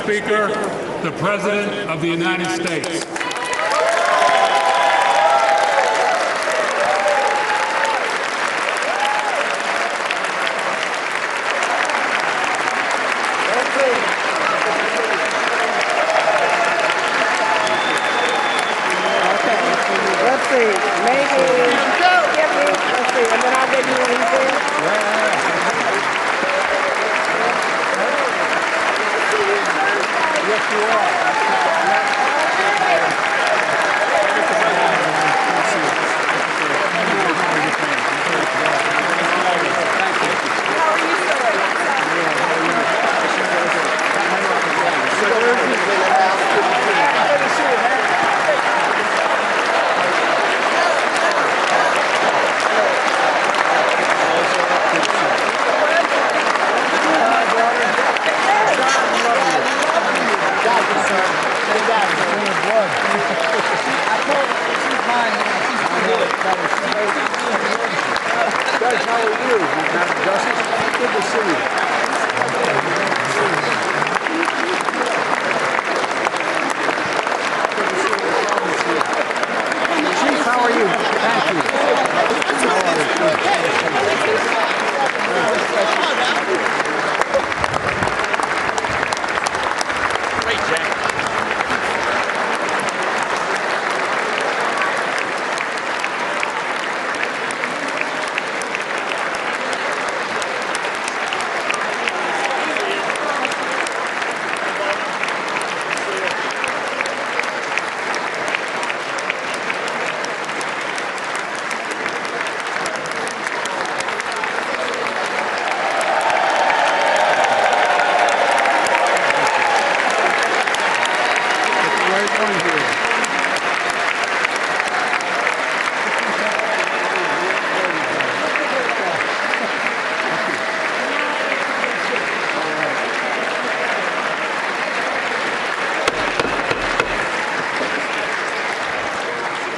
Speaker, the President of the United States.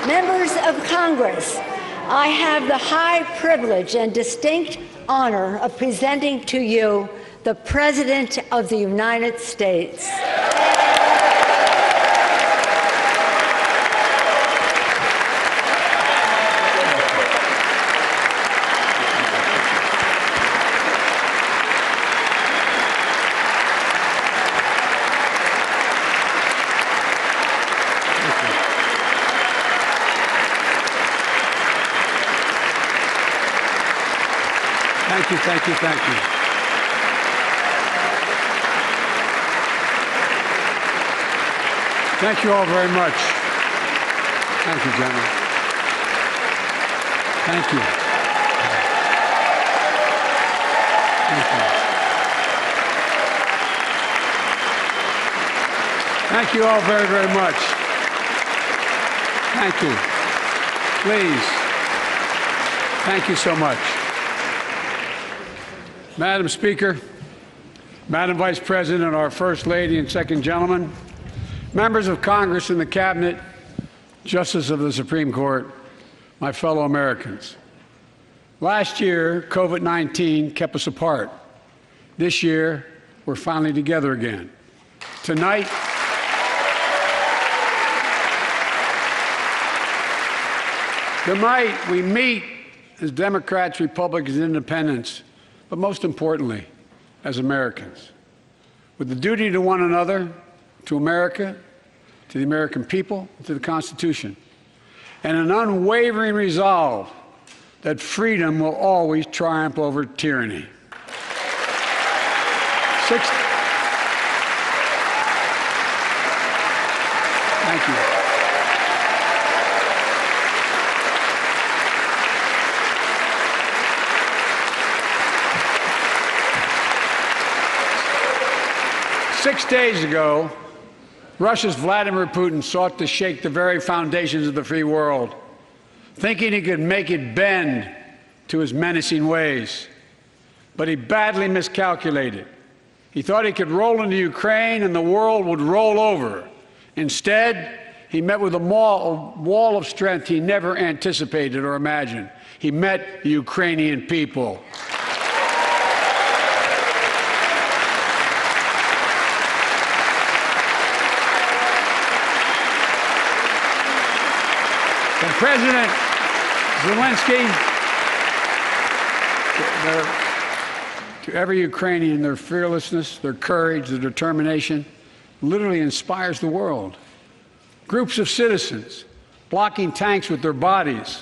Members of Congress, I have the high privilege and distinct honor of presenting to you the President of the United States. Thank you. Thank you all very much. Thank you, General. Thank you. Thank you. Thank you all very, very much. Thank you. Please. Thank you so much. Madam Speaker, Madam Vice President, our First Lady and Second Gentleman, members of Congress and the Cabinet, Justices of the Supreme Court, my fellow Americans. Last year, COVID-19 kept us apart. This year, we're finally together again. Tonight, we meet as Democrats, Republicans, and Independents, but most importantly, as Americans, with the duty to one another, to America, to the American people, to the Constitution, and an unwavering resolve that freedom will always triumph over tyranny. Thank you. 6 days ago, Russia's Vladimir Putin sought to shake the very foundations of the free world, thinking he could make it bend to his menacing ways. But he badly miscalculated. He thought he could roll into Ukraine and the world would roll over. Instead, he met with a wall of strength he never anticipated or imagined. He met the Ukrainian people. From President Zelensky to every Ukrainian, their fearlessness, their courage, their determination literally inspires the world. Groups of citizens blocking tanks with their bodies.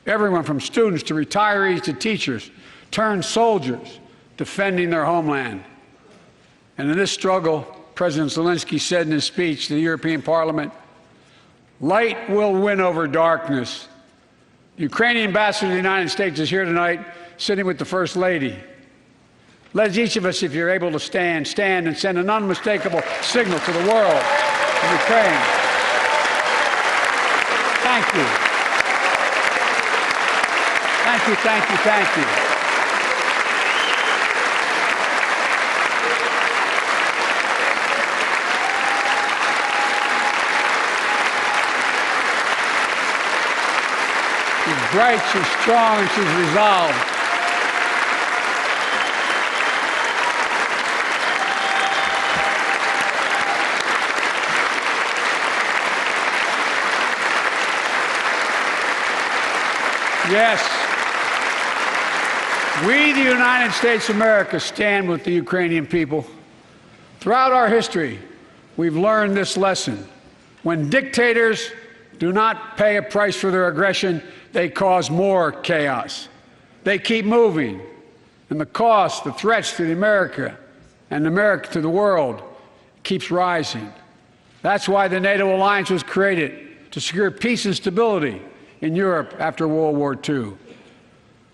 Everyone from students to retirees to teachers turned soldiers defending their homeland. And in this struggle, President Zelensky said in his speech to the European Parliament, "Light will win over darkness." The Ukrainian ambassador to the United States is here tonight, sitting with the First Lady. Let each of us, if you're able to stand and send an unmistakable signal to the world of Ukraine. Thank you. Thank you, thank you, thank you. She's bright, she's strong, and she's resolved. Yes, we, the United States of America, stand with the Ukrainian people. Throughout our history, we've learned this lesson. When dictators do not pay a price for their aggression, they cause more chaos. They keep moving, and the cost, the threats to America and America to the world keeps rising. That's why the NATO alliance was created, to secure peace and stability in Europe after World War II.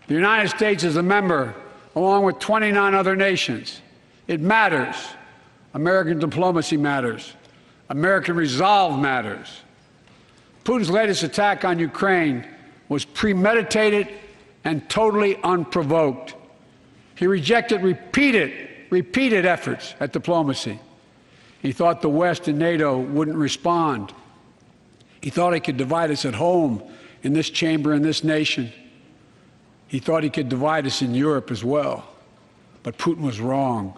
The United States is a member, along with 29 other nations. It matters. American diplomacy matters. American resolve matters. Putin's latest attack on Ukraine was premeditated and totally unprovoked. He rejected repeated efforts at diplomacy. He thought the West and NATO wouldn't respond. He thought he could divide us at home, in this chamber, in this nation. He thought he could divide us in Europe as well. But Putin was wrong.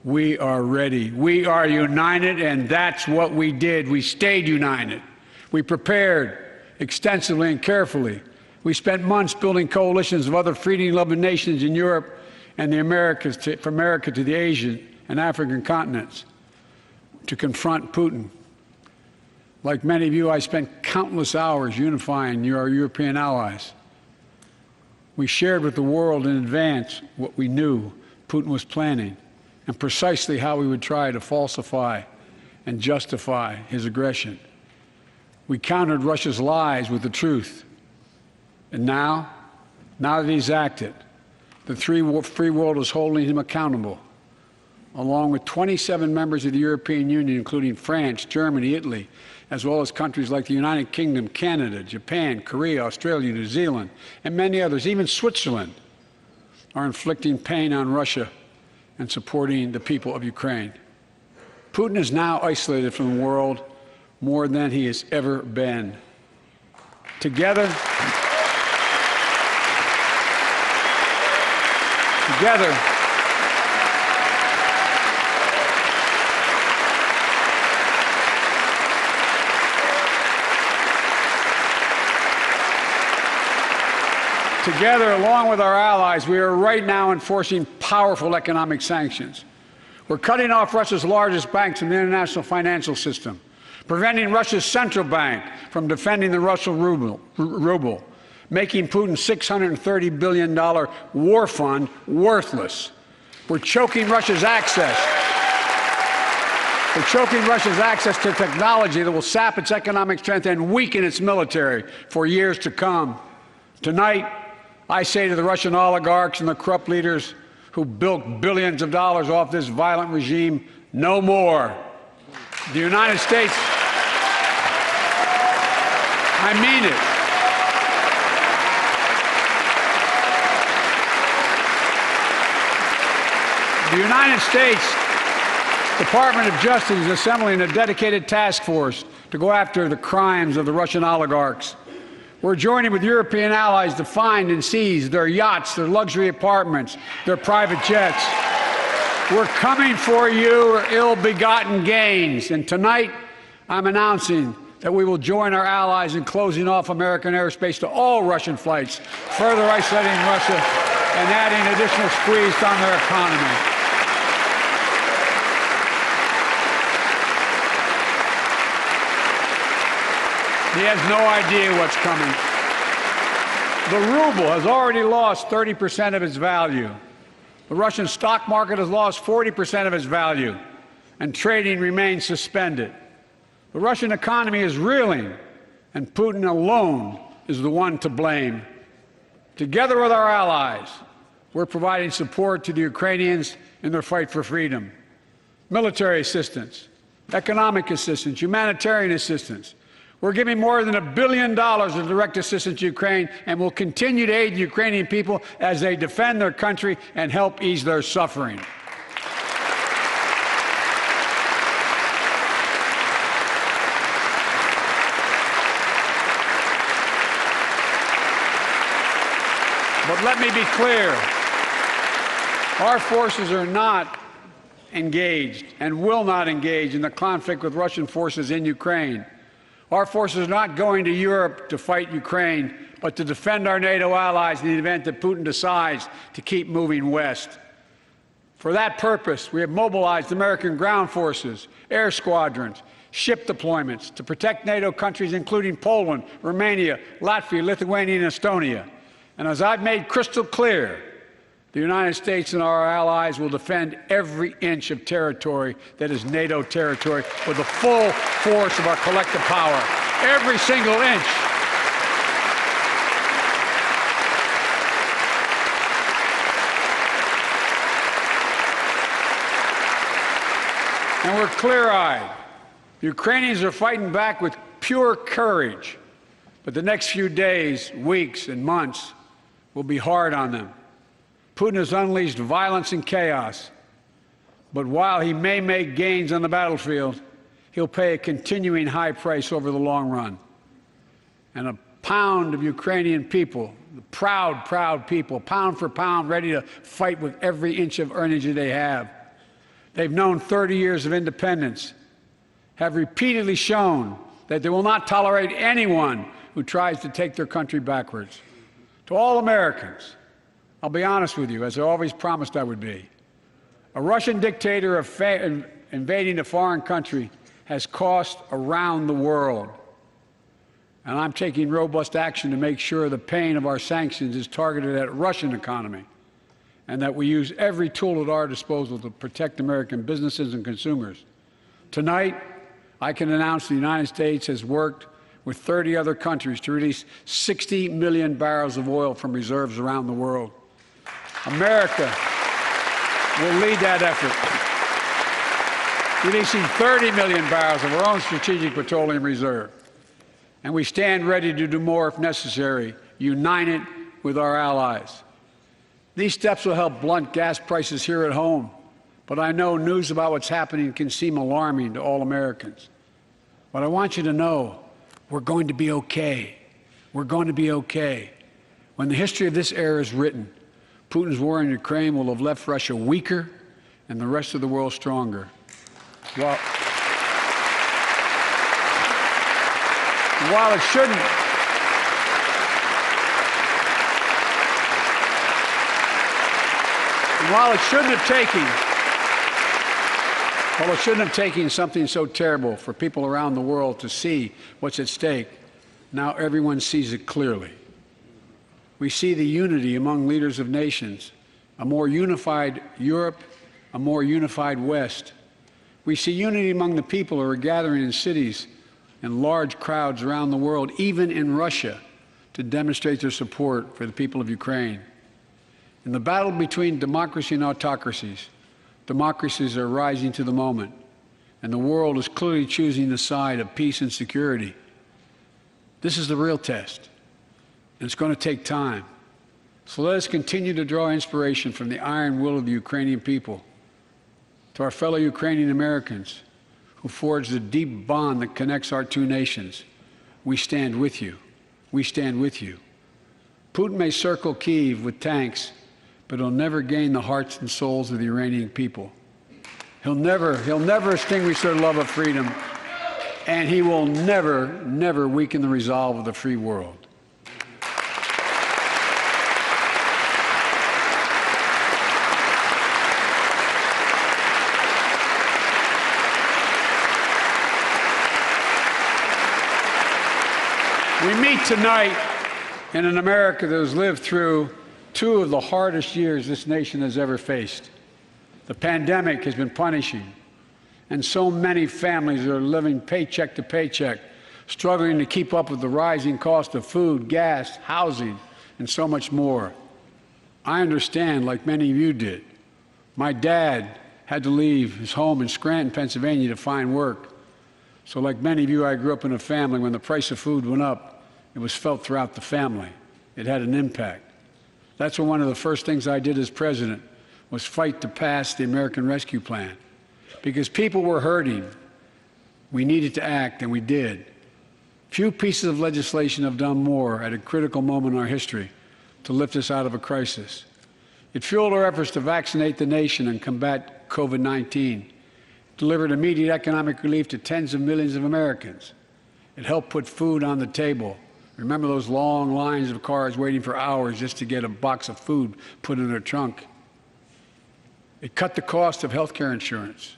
We are ready. We are united, and that's what we did. We stayed united. We prepared extensively and carefully. We spent months building coalitions of other freedom-loving nations in Europe and the Americas, from America to the Asian and African continents, to confront Putin. Like many of you, I spent countless hours unifying our European allies. We shared with the world in advance what we knew Putin was planning and precisely how he would try to falsify and justify his aggression. We countered Russia's lies with the truth. And now that he's acted, the free world is holding him accountable, along with 27 members of the European Union, including France, Germany, Italy, as well as countries like the United Kingdom, Canada, Japan, Korea, Australia, New Zealand, and many others. Even Switzerland are inflicting pain on Russia and supporting the people of Ukraine. Putin is now isolated from the world more than he has ever been. Together, along with our allies, we are right now enforcing powerful economic sanctions. We're cutting off Russia's largest banks in the international financial system, preventing Russia's central bank from defending the Russian ruble, making Putin's $630 billion war fund worthless. We're choking Russia's access. We're choking Russia's access to technology that will sap its economic strength and weaken its military for years to come. Tonight, I say to the Russian oligarchs and the corrupt leaders who built billions of dollars off this violent regime, no more. The United States, I mean it. The United States Department of Justice is assembling a dedicated task force to go after the crimes of the Russian oligarchs. We're joining with European allies to find and seize their yachts, their luxury apartments, their private jets. We're coming for your ill-begotten gains. And tonight, I'm announcing that we will join our allies in closing off American airspace to all Russian flights, further isolating Russia and adding additional squeeze on their economy. He has no idea what's coming. The ruble has already lost 30% of its value. The Russian stock market has lost 40% of its value, and trading remains suspended. The Russian economy is reeling, and Putin alone is the one to blame. Together with our allies, we're providing support to the Ukrainians in their fight for freedom. Military assistance, economic assistance, humanitarian assistance. We're giving more than $1 billion in direct assistance to Ukraine, and will continue to aid the Ukrainian people as they defend their country and help ease their suffering. But let me be clear, our forces are not engaged and will not engage in the conflict with Russian forces in Ukraine. Our forces are not going to Europe to fight Ukraine, but to defend our NATO allies in the event that Putin decides to keep moving west. For that purpose, we have mobilized American ground forces, air squadrons, ship deployments to protect NATO countries including Poland, Romania, Latvia, Lithuania, and Estonia. And as I've made crystal clear, the United States and our allies will defend every inch of territory that is NATO territory with the full force of our collective power. Every single inch. And we're clear-eyed. The Ukrainians are fighting back with pure courage. But the next few days, weeks, and months will be hard on them. Putin has unleashed violence and chaos, but while he may make gains on the battlefield, he'll pay a continuing high price over the long run. And a pound of Ukrainian people, the proud, proud people, pound for pound, ready to fight with every inch of energy they have. They've known 30 years of independence, have repeatedly shown that they will not tolerate anyone who tries to take their country backwards. To all Americans, I'll be honest with you, as I always promised I would be. A Russian dictator invading a foreign country has cost around the world. And I'm taking robust action to make sure the pain of our sanctions is targeted at the Russian economy, and that we use every tool at our disposal to protect American businesses and consumers. Tonight, I can announce the United States has worked with 30 other countries to release 60 million barrels of oil from reserves around the world. America will lead that effort, releasing 30 million barrels of our own strategic petroleum reserve. And we stand ready to do more if necessary, united with our allies. These steps will help blunt gas prices here at home, but I know news about what's happening can seem alarming to all Americans. But I want you to know we're going to be okay. We're going to be okay. When the history of this era is written, Putin's war in Ukraine will have left Russia weaker and the rest of the world stronger. While it shouldn't have taken something so terrible for people around the world to see what's at stake, now everyone sees it clearly. We see the unity among leaders of nations, a more unified Europe, a more unified West. We see unity among the people who are gathering in cities and large crowds around the world, even in Russia, to demonstrate their support for the people of Ukraine. In the battle between democracy and autocracies, democracies are rising to the moment, and the world is clearly choosing the side of peace and security. This is the real test, and it's going to take time. So let us continue to draw inspiration from the iron will of the Ukrainian people. To our fellow Ukrainian Americans who forged the deep bond that connects our two nations, we stand with you. We stand with you. Putin may circle Kyiv with tanks, but he'll never gain the hearts and souls of the Iranian people. He'll never extinguish their love of freedom. and he will never, never weaken the resolve of the free world. We meet tonight in an America that has lived through two of the hardest years this nation has ever faced. The pandemic has been punishing, and so many families are living paycheck to paycheck, struggling to keep up with the rising cost of food, gas, housing, and so much more. I understand, like many of you did. My dad had to leave his home in Scranton, Pennsylvania to find work. So like many of you, I grew up in a family when the price of food went up, it was felt throughout the family. It had an impact. That's when one of the first things I did as president was fight to pass the American Rescue Plan. Because people were hurting, we needed to act, and we did. Few pieces of legislation have done more at a critical moment in our history to lift us out of a crisis. It fueled our efforts to vaccinate the nation and combat COVID-19, delivered immediate economic relief to tens of millions of Americans. It helped put food on the table. Remember those long lines of cars waiting for hours just to get a box of food put in their trunk? It cut the cost of health care insurance.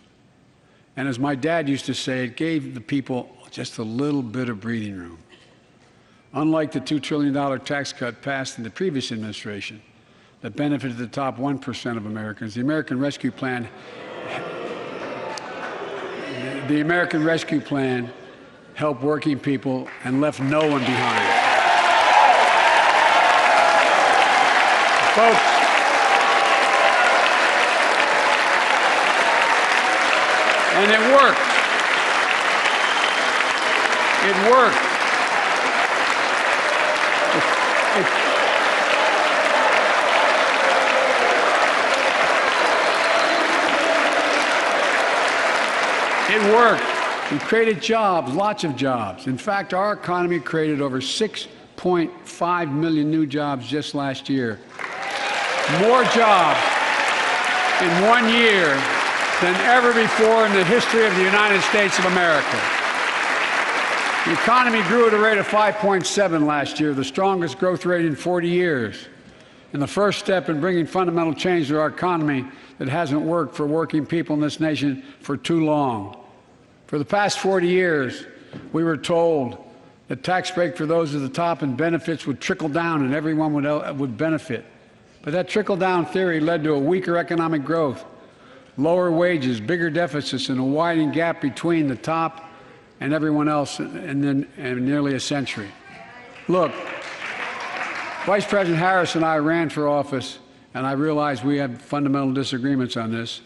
And as my dad used to say, it gave the people just a little bit of breathing room. Unlike the $2 trillion tax cut passed in the previous administration that benefited the top 1% of Americans, the American Rescue Plan helped working people and left no one behind. Folks, and it worked. It worked. It worked. We created jobs, lots of jobs. In fact, our economy created over 6.5 million new jobs just last year. More jobs in 1 year than ever before in the history of the United States of America. The economy grew at a rate of 5.7 last year, the strongest growth rate in 40 years. And the first step in bringing fundamental change to our economy that hasn't worked for working people in this nation for too long. For the past 40 years, we were told that tax break for those at the top and benefits would trickle down and everyone would benefit. But that trickle-down theory led to a weaker economic growth, lower wages, bigger deficits, and a widening gap between the top and everyone else in nearly a century. Look, Vice President Harris and I ran for office, and I realize we have fundamental disagreements on this,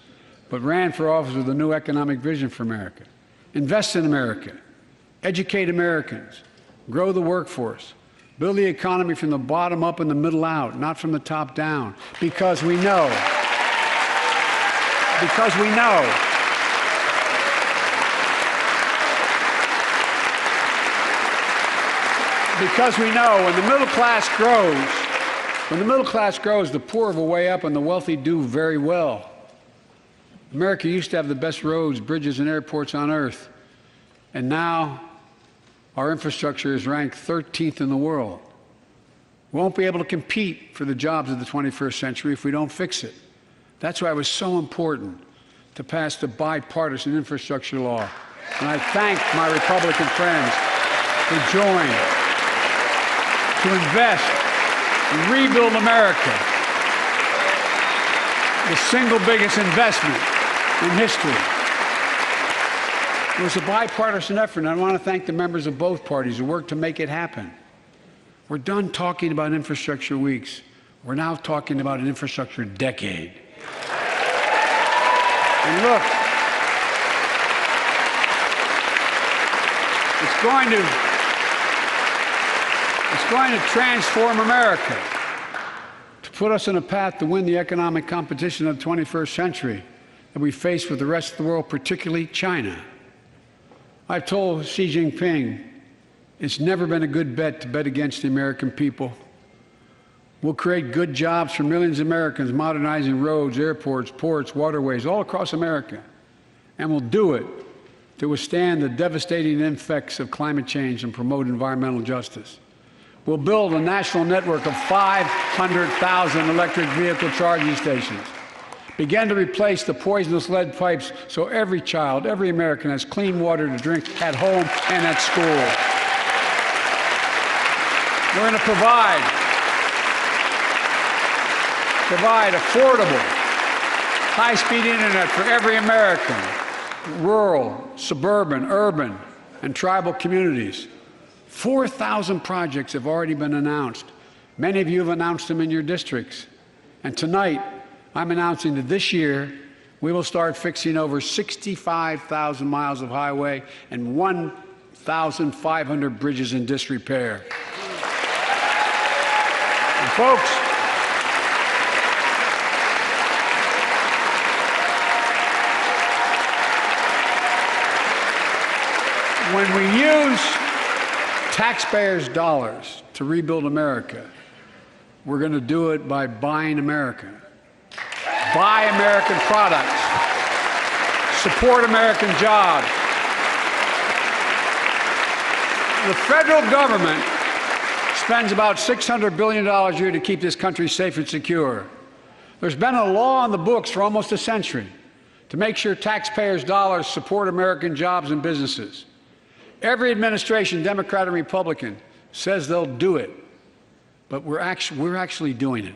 but ran for office with a new economic vision for America. Invest in America, educate Americans, grow the workforce, build the economy from the bottom up and the middle out, not from the top down, because we know when the middle class grows, the poor have a way up and the wealthy do very well. America used to have the best roads, bridges, and airports on earth, and now our infrastructure is ranked 13th in the world. We won't be able to compete for the jobs of the 21st century if we don't fix it. That's why it was so important to pass the bipartisan infrastructure law. And I thank my Republican friends who joined to invest and rebuild America, the single biggest investment in history. It was a bipartisan effort, and I want to thank the members of both parties who worked to make it happen. We're done talking about infrastructure weeks. We're now talking about an infrastructure decade. And look, it's going to transform America, to put us on a path to win the economic competition of the 21st century that we face with the rest of the world, particularly China. I've told Xi Jinping it's never been a good bet to bet against the American people. We'll create good jobs for millions of Americans, modernizing roads, airports, ports, waterways, all across America. And we'll do it to withstand the devastating effects of climate change and promote environmental justice. We'll build a national network of 500,000 electric vehicle charging stations. Begin to replace the poisonous lead pipes so every child, every American has clean water to drink at home and at school. We're going to provide affordable, high-speed internet for every American, rural, suburban, urban, and tribal communities. 4,000 projects have already been announced. Many of you have announced them in your districts. And tonight, I'm announcing that this year, we will start fixing over 65,000 miles of highway and 1,500 bridges in disrepair. And folks, when we use taxpayers' dollars to rebuild America, we're going to do it by buying America. Buy American products. Support American jobs. The federal government spends about $600 billion a year to keep this country safe and secure. There's been a law on the books for almost a century to make sure taxpayers' dollars support American jobs and businesses. Every administration, Democrat and Republican, says they'll do it, but we're actually doing it.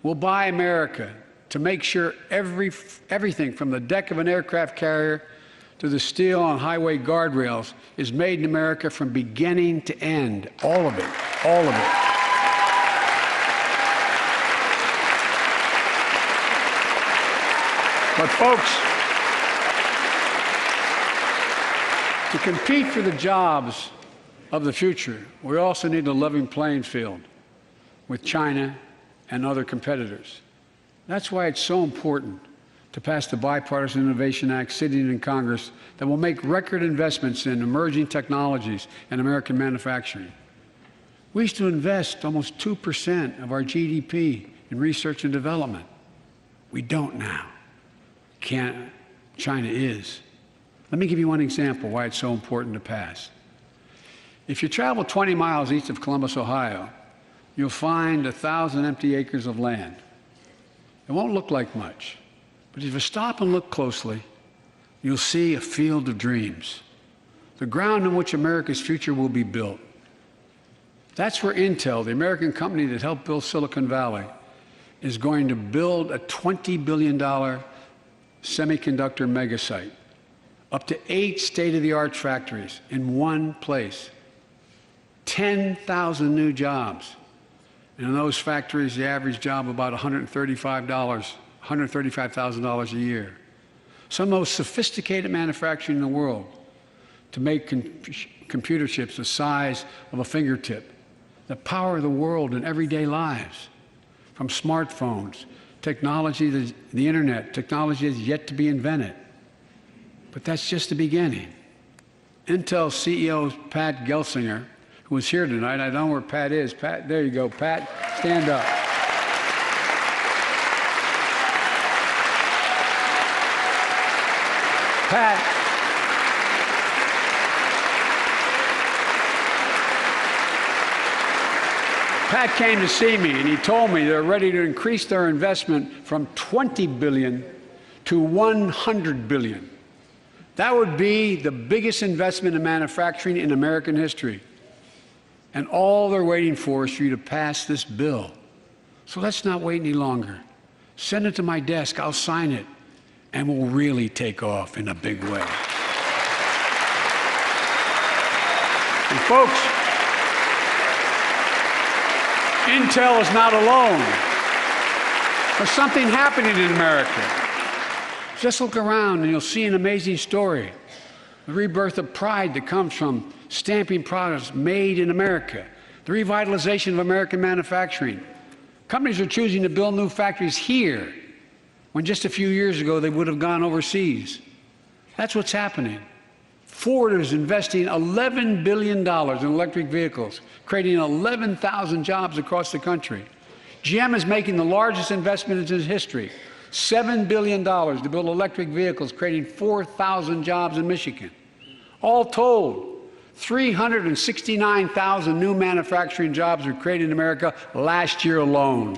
We'll buy America to make sure everything from the deck of an aircraft carrier to the steel on highway guardrails is made in America from beginning to end. All of it. All of it. But folks, to compete for the jobs of the future, we also need a level playing field with China and other competitors. That's why it's so important to pass the Bipartisan Innovation Act sitting in Congress that will make record investments in emerging technologies and American manufacturing. We used to invest almost 2% of our GDP in research and development. We don't now. China is. Let me give you one example why it's so important to pass. If you travel 20 miles east of Columbus, Ohio, you'll find 1,000 empty acres of land. It won't look like much, but if you stop and look closely, you'll see a field of dreams, the ground on which America's future will be built. That's where Intel, the American company that helped build Silicon Valley, is going to build a $20 billion semiconductor megasite. Up to 8 state-of-the-art factories in one place. 10,000 new jobs. And in those factories, the average job about $135,000 a year. Some of the most sophisticated manufacturing in the world to make computer chips the size of a fingertip that power the world in everyday lives. From smartphones, technology, the internet, technology that's yet to be invented. But that's just the beginning. Intel CEO Pat Gelsinger, who is here tonight, I don't know where Pat is. Pat, there you go, Pat, stand up. Pat came to see me and he told me they're ready to increase their investment from $20 billion to $100 billion. That would be the biggest investment in manufacturing in American history. And all they're waiting for is for you to pass this bill. So let's not wait any longer. Send it to my desk, I'll sign it, and we'll really take off in a big way. And folks, Intel is not alone. There's something happening in America. Just look around and you'll see an amazing story. The rebirth of pride that comes from stamping products made in America. The revitalization of American manufacturing. Companies are choosing to build new factories here when just a few years ago they would have gone overseas. That's what's happening. Ford is investing $11 billion in electric vehicles, creating 11,000 jobs across the country. GM is making the largest investment in its history. $7 billion to build electric vehicles, creating 4,000 jobs in Michigan. All told, 369,000 new manufacturing jobs were created in America last year alone.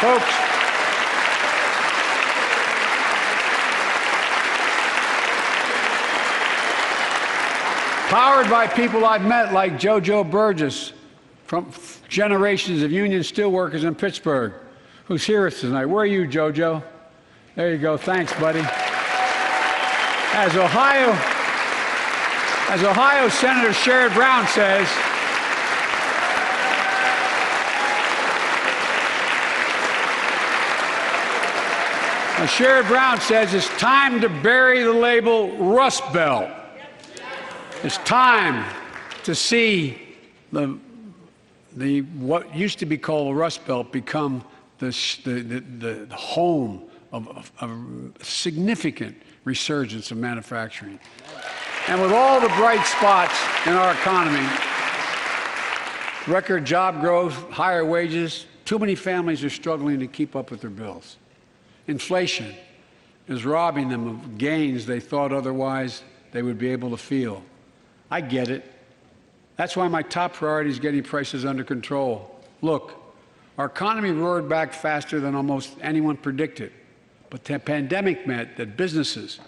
Folks, powered by people I've met like JoJo Burgess from generations of union steelworkers in Pittsburgh, who's here with us tonight. Where are you, JoJo? There you go. Thanks, buddy. As Ohio Senator Sherrod Brown says, Sherrod Brown says it's time to bury the label Rust Belt. It's time to see what used to be called the Rust Belt become the home of a significant resurgence of manufacturing. And with all the bright spots in our economy, record job growth, higher wages, too many families are struggling to keep up with their bills. Inflation is robbing them of gains they thought otherwise they would be able to feel. I get it. That's why my top priority is getting prices under control. Look, our economy roared back faster than almost anyone predicted, but the pandemic meant that businesses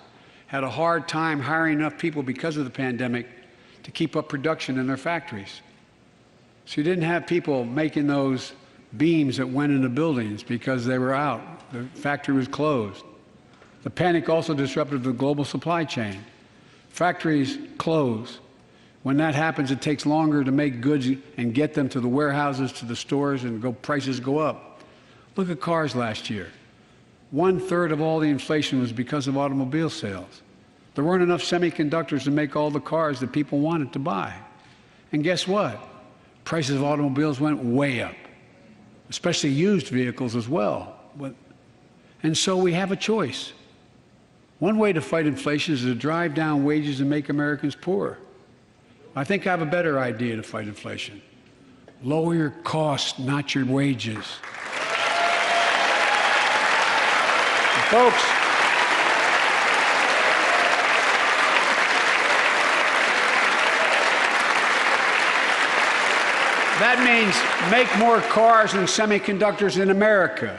had a hard time hiring enough people because of the pandemic to keep up production in their factories. So you didn't have people making those beams that went into buildings because they were out. The factory was closed. The panic also disrupted the global supply chain. Factories close. When that happens, it takes longer to make goods and get them to the warehouses, to the stores, and prices go up. Look at cars last year. 1/3 of all the inflation was because of automobile sales. There weren't enough semiconductors to make all the cars that people wanted to buy. And guess what? Prices of automobiles went way up, especially used vehicles as well. And so we have a choice. One way to fight inflation is to drive down wages and make Americans poorer. I think I have a better idea to fight inflation. Lower your costs, not your wages. Folks, that means make more cars and semiconductors in America,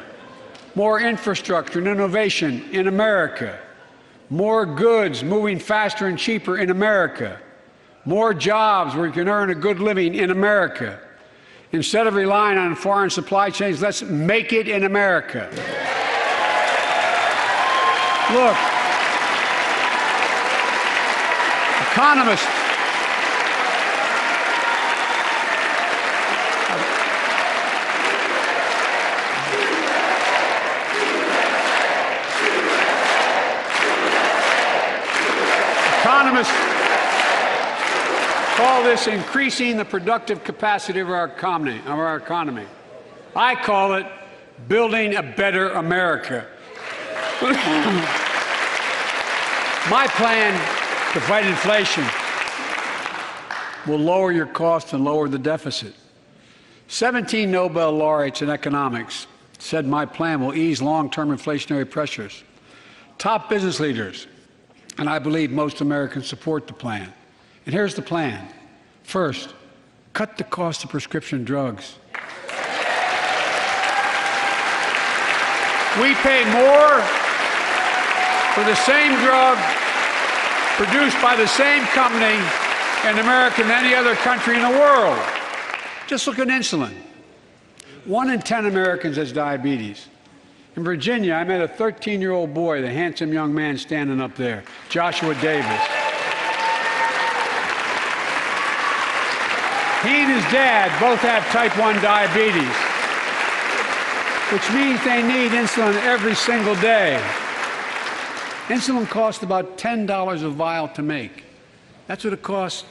more infrastructure and innovation in America, more goods moving faster and cheaper in America, more jobs where you can earn a good living in America. Instead of relying on foreign supply chains, let's make it in America. Look, economists call this increasing the productive capacity of our economy. I call it building a better America. My plan to fight inflation will lower your costs and lower the deficit. 17 Nobel laureates in economics said my plan will ease long-term inflationary pressures. Top business leaders, and I believe most Americans, support the plan. And here's the plan. First, cut the cost of prescription drugs. We pay more for the same drug produced by the same company in America than any other country in the world. Just look at insulin. 1 in 10 Americans has diabetes. In Virginia, I met a 13-year-old boy, the handsome young man standing up there, Joshua Davis. He and his dad both have type 1 diabetes, which means they need insulin every single day. Insulin costs about $10 a vial to make. That's what it costs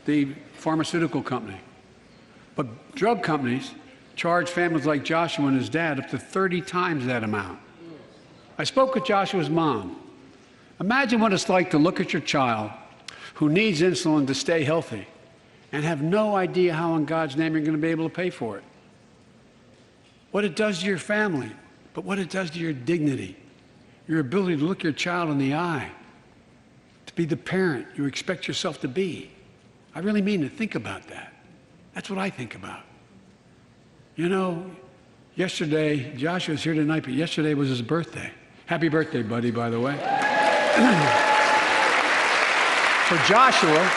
the pharmaceutical company. But drug companies charge families like Joshua and his dad up to 30 times that amount. I spoke with Joshua's mom. Imagine what it's like to look at your child who needs insulin to stay healthy and have no idea how in God's name you're going to be able to pay for it. What it does to your family, but what it does to your dignity. your ability to look your child in the eye, to be the parent you expect yourself to be. I really mean to think about that. That's what I think about. You know, yesterday, Joshua's here tonight, but yesterday was his birthday. Happy birthday, buddy, by the way. For Joshua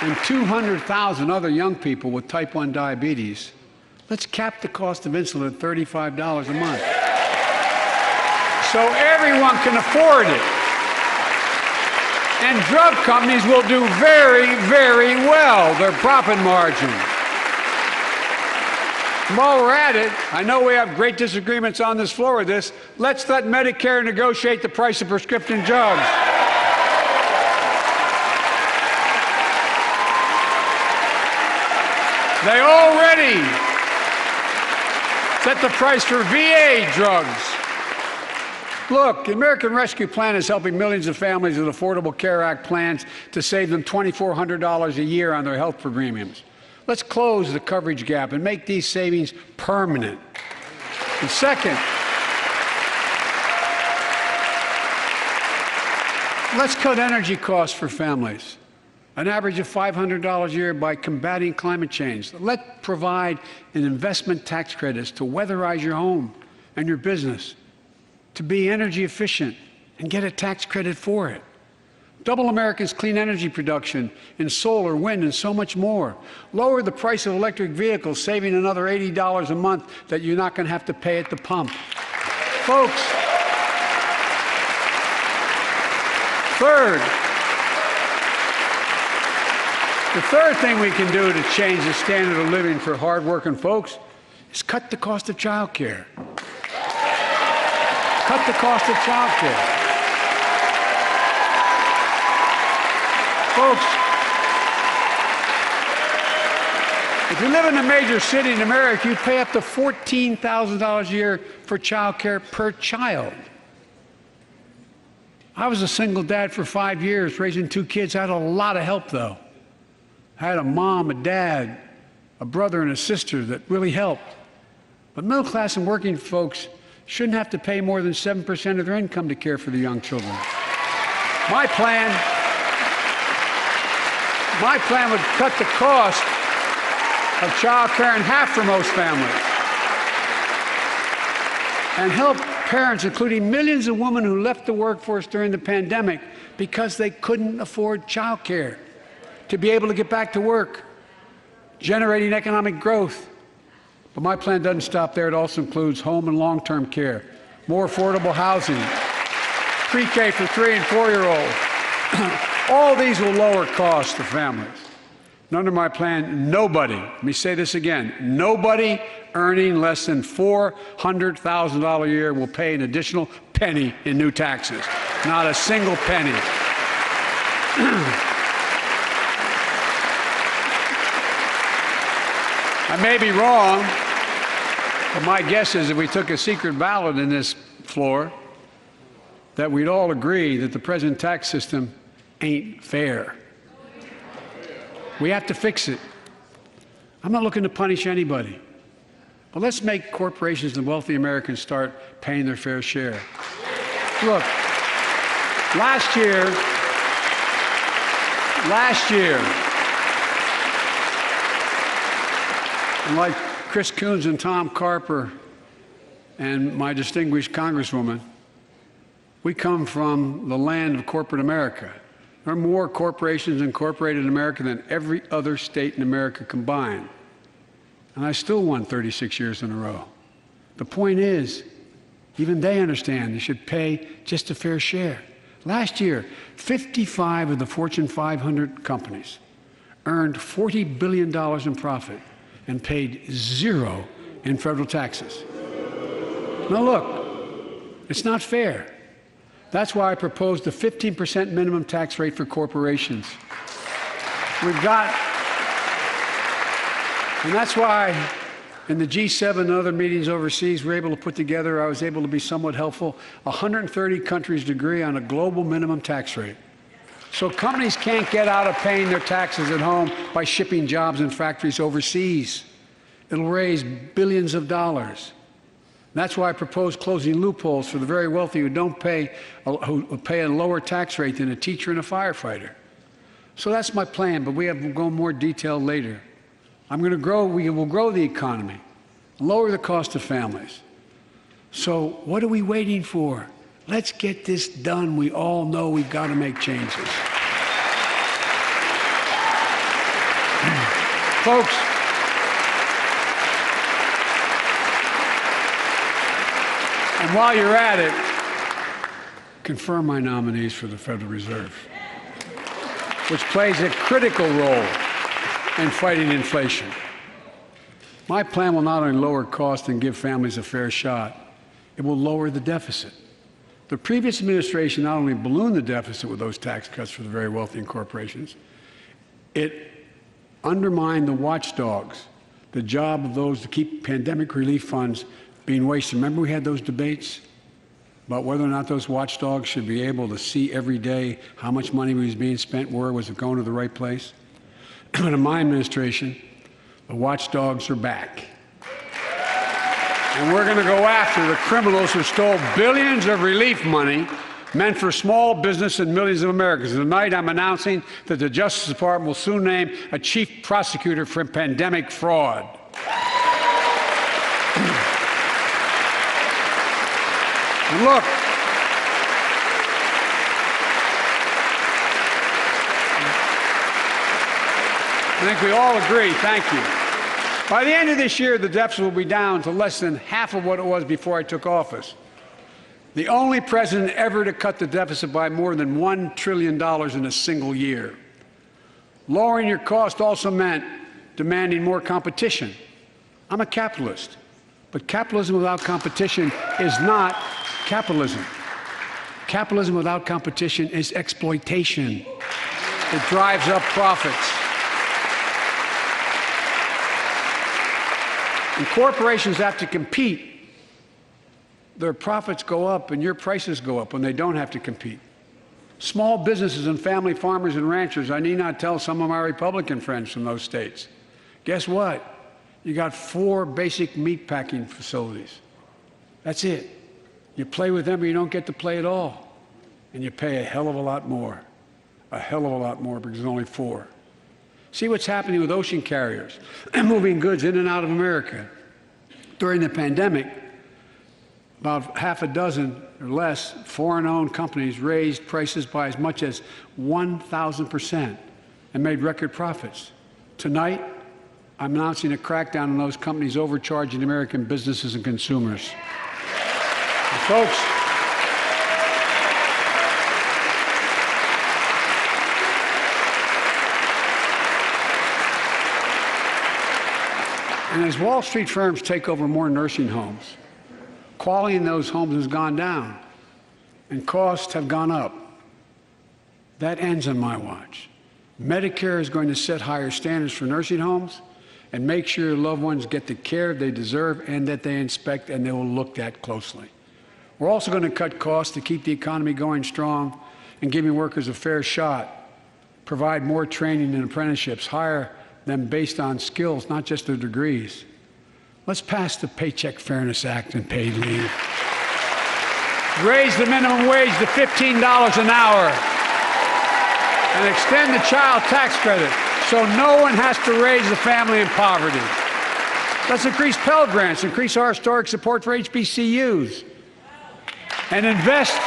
and 200,000 other young people with type 1 diabetes, let's cap the cost of insulin at $35 a month so everyone can afford it. And drug companies will do very, very well, their profit margin. While we're at it, I know we have great disagreements on this floor with this. Let's let Medicare negotiate the price of prescription drugs. They already set the price for VA drugs. Look, the American Rescue Plan is helping millions of families with Affordable Care Act plans to save them $2,400 a year on their health premiums. Let's close the coverage gap and make these savings permanent. And second, let's cut energy costs for families, an average of $500 a year by combating climate change. Let's provide an investment tax credits to weatherize your home and your business, to be energy efficient and get a tax credit for it. Double America's clean energy production in solar, wind, and so much more. Lower the price of electric vehicles, saving another $80 a month that you're not going to have to pay at the pump. Folks, the third thing we can do to change the standard of living for hardworking folks is cut the cost of child care. Cut the cost of child care. Folks, if you live in a major city in America, you pay up to $14,000 a year for child care per child. I was a single dad for 5 years, raising 2 kids. I had a lot of help, though. I had a mom, a dad, a brother, and a sister that really helped. But middle class and working folks shouldn't have to pay more than 7% of their income to care for the young children. My plan would cut the cost of child care in half for most families and help parents, including millions of women who left the workforce during the pandemic because they couldn't afford child care, to be able to get back to work, generating economic growth. But my plan doesn't stop there. It also includes home and long-term care, more affordable housing, pre-K for 3- and 4-year-olds. All these will lower costs to families. And under my plan, nobody, let me say this again, nobody earning less than $400,000 a year will pay an additional penny in new taxes. Not a single penny. I may be wrong, but my guess is if we took a secret ballot in this floor, that we'd all agree that the present tax system ain't fair. We have to fix it. I'm not looking to punish anybody, but let's make corporations and wealthy Americans start paying their fair share. Look, last year, and like Chris Coons and Tom Carper and my distinguished Congresswoman, we come from the land of corporate America. There are more corporations incorporated in America than every other state in America combined. And I still won 36 years in a row. The point is, even they understand they should pay just a fair share. Last year, 55 of the Fortune 500 companies earned $40 billion in profit and paid 0 in federal taxes. Now look, it's not fair. That's why I proposed a 15% minimum tax rate for corporations. And that's why in the G7 and other meetings overseas, we're able to put together, I was able to be somewhat helpful, 130 countries to agree on a global minimum tax rate. So companies can't get out of paying their taxes at home by shipping jobs and factories overseas. It'll raise billions of dollars. That's why I propose closing loopholes for the very wealthy who pay a lower tax rate than a teacher and a firefighter. So that's my plan, but we'll go in more detail later. We will grow the economy, lower the cost of families. So what are we waiting for? Let's get this done. We all know we've got to make changes. Folks, and while you're at it, confirm my nominees for the Federal Reserve, which plays a critical role in fighting inflation. My plan will not only lower costs and give families a fair shot, it will lower the deficit. The previous administration not only ballooned the deficit with those tax cuts for the very wealthy and corporations, it undermined the watchdogs, the job of those to keep pandemic relief funds being wasted. Remember we had those debates about whether or not those watchdogs should be able to see every day how much money was being spent, where was it going to the right place? But in my administration, the watchdogs are back. And we're going to go after the criminals who stole billions of relief money meant for small business and millions of Americans. And tonight I'm announcing that the Justice Department will soon name a chief prosecutor for pandemic fraud. And look, I think we all agree, thank you. By the end of this year, the deficit will be down to less than half of what it was before I took office. The only president ever to cut the deficit by more than $1 trillion in a single year. Lowering your cost also meant demanding more competition. I'm a capitalist, but capitalism without competition is not capitalism. Capitalism without competition is exploitation. It drives up profits. And corporations have to compete. Their profits go up and your prices go up when they don't have to compete. Small businesses and family farmers and ranchers, I need not tell some of my Republican friends from those states. Guess what? You got 4 basic meat packing facilities. That's it. You play with them or you don't get to play at all. And you pay a hell of a lot more. A hell of a lot more because there's only 4. See what's happening with ocean carriers and moving goods in and out of America. During the pandemic, about half a dozen or less foreign-owned companies raised prices by as much as 1,000% and made record profits. Tonight, I'm announcing a crackdown on those companies overcharging American businesses and consumers. And folks, and as Wall Street firms take over more nursing homes, quality in those homes has gone down, and costs have gone up. That ends on my watch. Medicare is going to set higher standards for nursing homes and make sure your loved ones get the care they deserve and that they inspect and they will look at closely. We're also going to cut costs to keep the economy going strong and giving workers a fair shot, provide more training and apprenticeships, hire them based on skills, not just their degrees. Let's pass the Paycheck Fairness Act and paid leave. Raise the minimum wage to $15 an hour and extend the child tax credit so no one has to raise a family in poverty. Let's increase Pell Grants, increase our historic support for HBCUs, and invest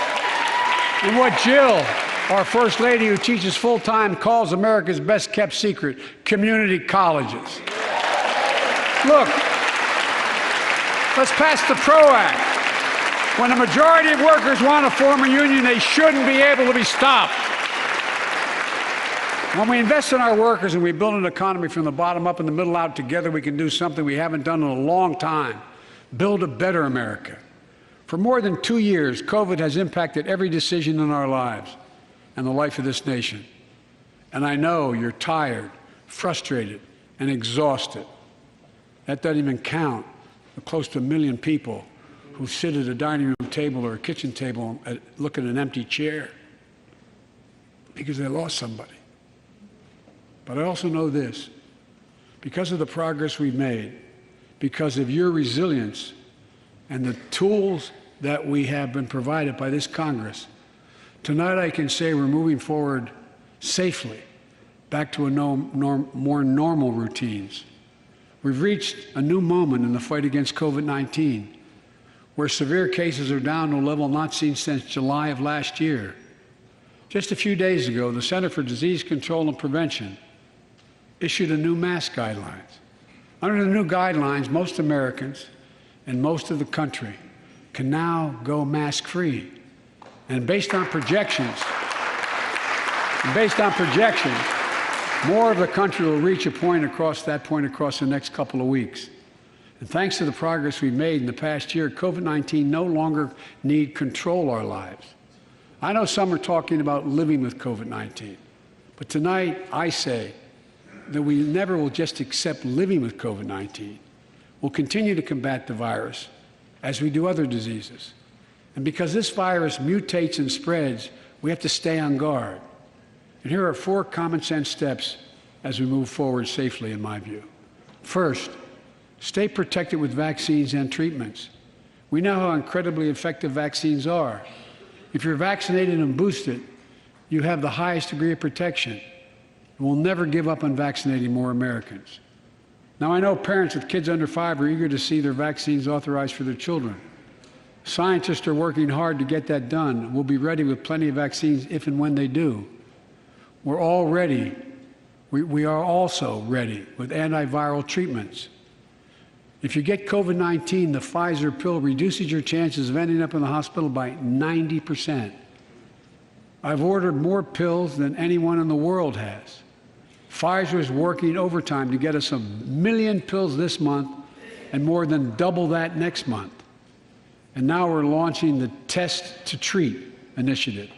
in what Jill, our First Lady who teaches full-time, calls America's best-kept secret, community colleges. Look, let's pass the PRO Act. When a majority of workers want to form a union, they shouldn't be able to be stopped. When we invest in our workers and we build an economy from the bottom up and the middle out together, we can do something we haven't done in a long time, build a better America. For more than 2 years, COVID has impacted every decision in our lives and the life of this nation. And I know you're tired, frustrated, and exhausted. That doesn't even count the close to 1 million people who sit at a dining room table or a kitchen table and look at an empty chair because they lost somebody. But I also know this, because of the progress we've made, because of your resilience and the tools that we have been provided by this Congress, tonight I can say we're moving forward safely back to more normal routines. We've reached a new moment in the fight against COVID-19, where severe cases are down to a level not seen since July of last year. Just a few days ago, the Center for Disease Control and Prevention issued a new mask guidelines. Under the new guidelines, most Americans and most of the country can now go mask-free. And based on projections, more of the country will reach that point across the next couple of weeks. And thanks to the progress we've made in the past year, COVID-19 no longer need control our lives. I know some are talking about living with COVID-19, but tonight I say that we never will just accept living with COVID-19. We'll continue to combat the virus as we do other diseases. And because this virus mutates and spreads, we have to stay on guard. And here are 4 common sense steps as we move forward safely, in my view. First, stay protected with vaccines and treatments. We know how incredibly effective vaccines are. If you're vaccinated and boosted, you have the highest degree of protection. We'll never give up on vaccinating more Americans. Now, I know parents with kids under 5 are eager to see their vaccines authorized for their children. Scientists are working hard to get that done. We'll be ready with plenty of vaccines if and when they do. We're all ready. We are also ready with antiviral treatments. If you get COVID-19, the Pfizer pill reduces your chances of ending up in the hospital by 90%. I've ordered more pills than anyone in the world has. Pfizer is working overtime to get us 1 million pills this month and more than double that next month. And now we're launching the Test to Treat initiative,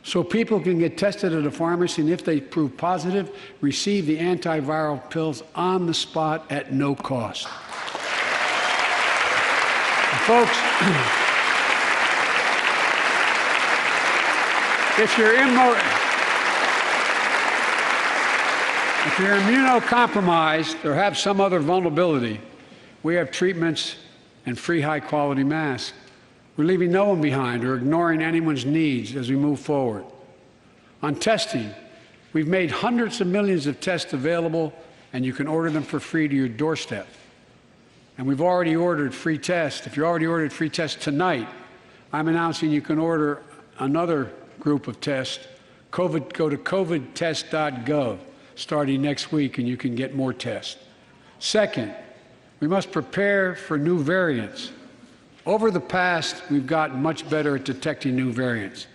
so people can get tested at a pharmacy and if they prove positive, receive the antiviral pills on the spot at no cost. And folks, if you're immunocompromised or have some other vulnerability, we have treatments and free high-quality masks. We're leaving no one behind or ignoring anyone's needs as we move forward. On testing, we've made hundreds of millions of tests available, and you can order them for free to your doorstep. And we've already ordered free tests. If you already ordered free tests tonight, I'm announcing you can order another group of tests. Go to covidtest.gov starting next week, and you can get more tests. Second, we must prepare for new variants. Over the past, we've gotten much better at detecting new variants.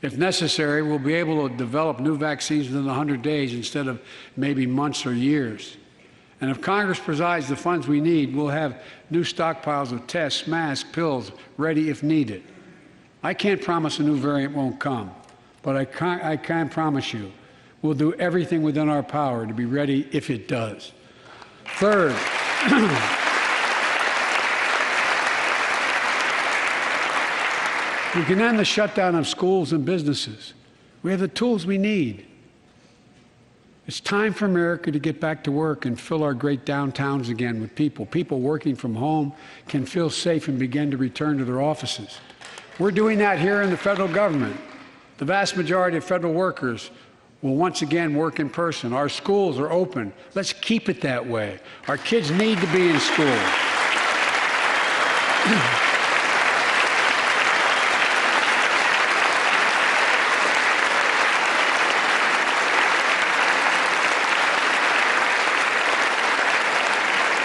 If necessary, we'll be able to develop new vaccines within 100 days instead of maybe months or years. And if Congress provides the funds we need, we'll have new stockpiles of tests, masks, pills ready if needed. I can't promise a new variant won't come, but I can promise you we'll do everything within our power to be ready if it does. Third, we can end the shutdown of schools and businesses. We have the tools we need. It's time for America to get back to work and fill our great downtowns again with people. People working from home can feel safe and begin to return to their offices. We're doing that here in the federal government. The vast majority of federal workers will once again work in person. Our schools are open. Let's keep it that way. Our kids need to be in school.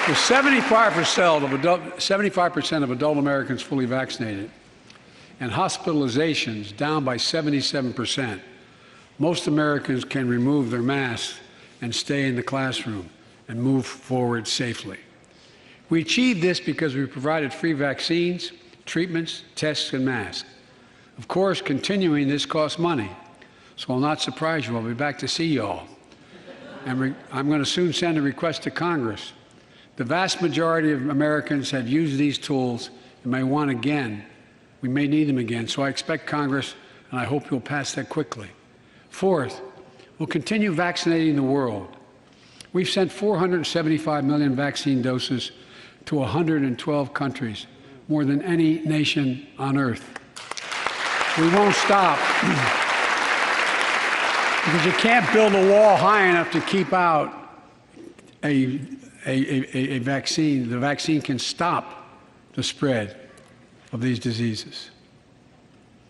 With 75% of adult Americans fully vaccinated and hospitalizations down by 77%, most Americans can remove their masks and stay in the classroom and move forward safely. We achieved this because we provided free vaccines, treatments, tests, and masks. Of course, continuing this costs money, so I'll not surprise you. I'll be back to see you all. And I'm going to soon send a request to Congress. The vast majority of Americans have used these tools and may want again. We may need them again, so I expect Congress, and I hope you'll pass that quickly. Fourth, we'll continue vaccinating the world. We've sent 475 million vaccine doses to 112 countries, more than any nation on earth. We won't stop. Because you can't build a wall high enough to keep out a vaccine. The vaccine can stop the spread of these diseases.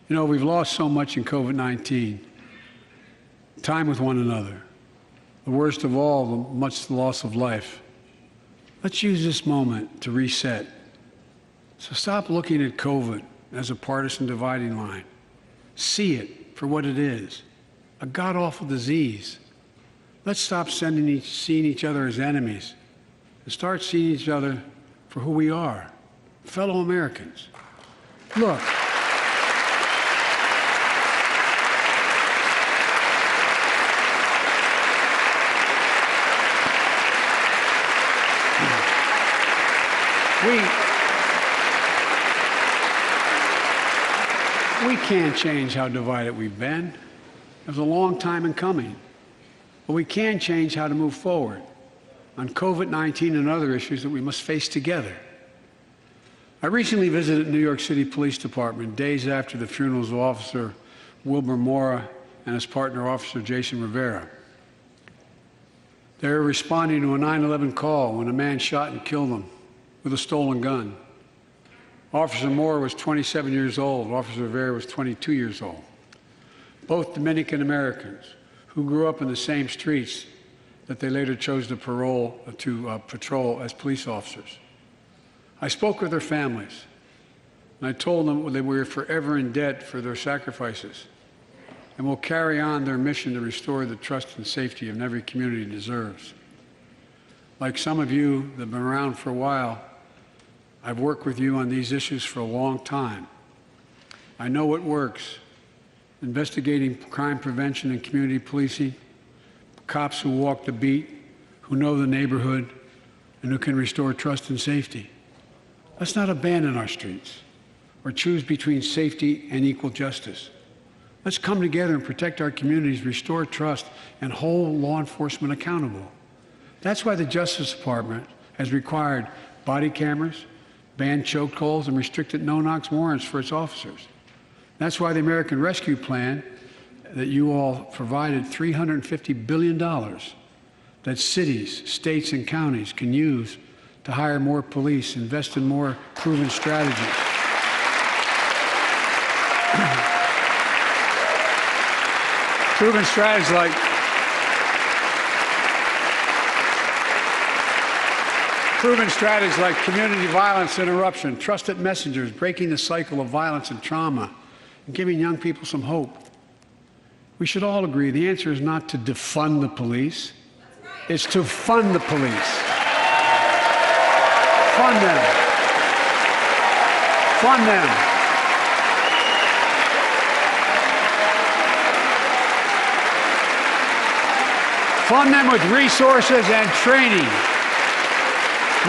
You know, we've lost so much in COVID-19. Time with one another. The worst of all, the loss of life. Let's use this moment to reset. So stop looking at COVID as a partisan dividing line. See it for what it is, a god-awful disease. Let's stop seeing each other as enemies and start seeing each other for who we are, fellow Americans. Look, we can't change how divided we've been. It was a long time in coming. But we can change how to move forward on COVID-19 and other issues that we must face together. I recently visited New York City Police Department days after the funerals of Officer Wilbur Mora and his partner, Officer Jason Rivera. They were responding to a 9/11 call when a man shot and killed them with a stolen gun. Officer Mora was 27 years old. Officer Rivera was 22 years old. Both Dominican Americans who grew up in the same streets that they later chose to patrol as police officers. I spoke with their families, and I told them that we were forever in debt for their sacrifices and will carry on their mission to restore the trust and safety of every community deserves. Like some of you that have been around for a while, I've worked with you on these issues for a long time. I know what works. Investigating crime prevention and community policing, cops who walk the beat, who know the neighborhood, and who can restore trust and safety. Let's not abandon our streets or choose between safety and equal justice. Let's come together and protect our communities, restore trust, and hold law enforcement accountable. That's why the Justice Department has required body cameras, banned chokeholds, and restricted no-knock warrants for its officers. That's why the American Rescue Plan that you all provided $350 billion that cities, states, and counties can use to hire more police, invest in more proven strategies. Proven strategies like community violence interruption, trusted messengers, breaking the cycle of violence and trauma, and giving young people some hope. We should all agree the answer is not to defund the police. It's to fund the police. Fund them. Fund them. Fund them with resources and training.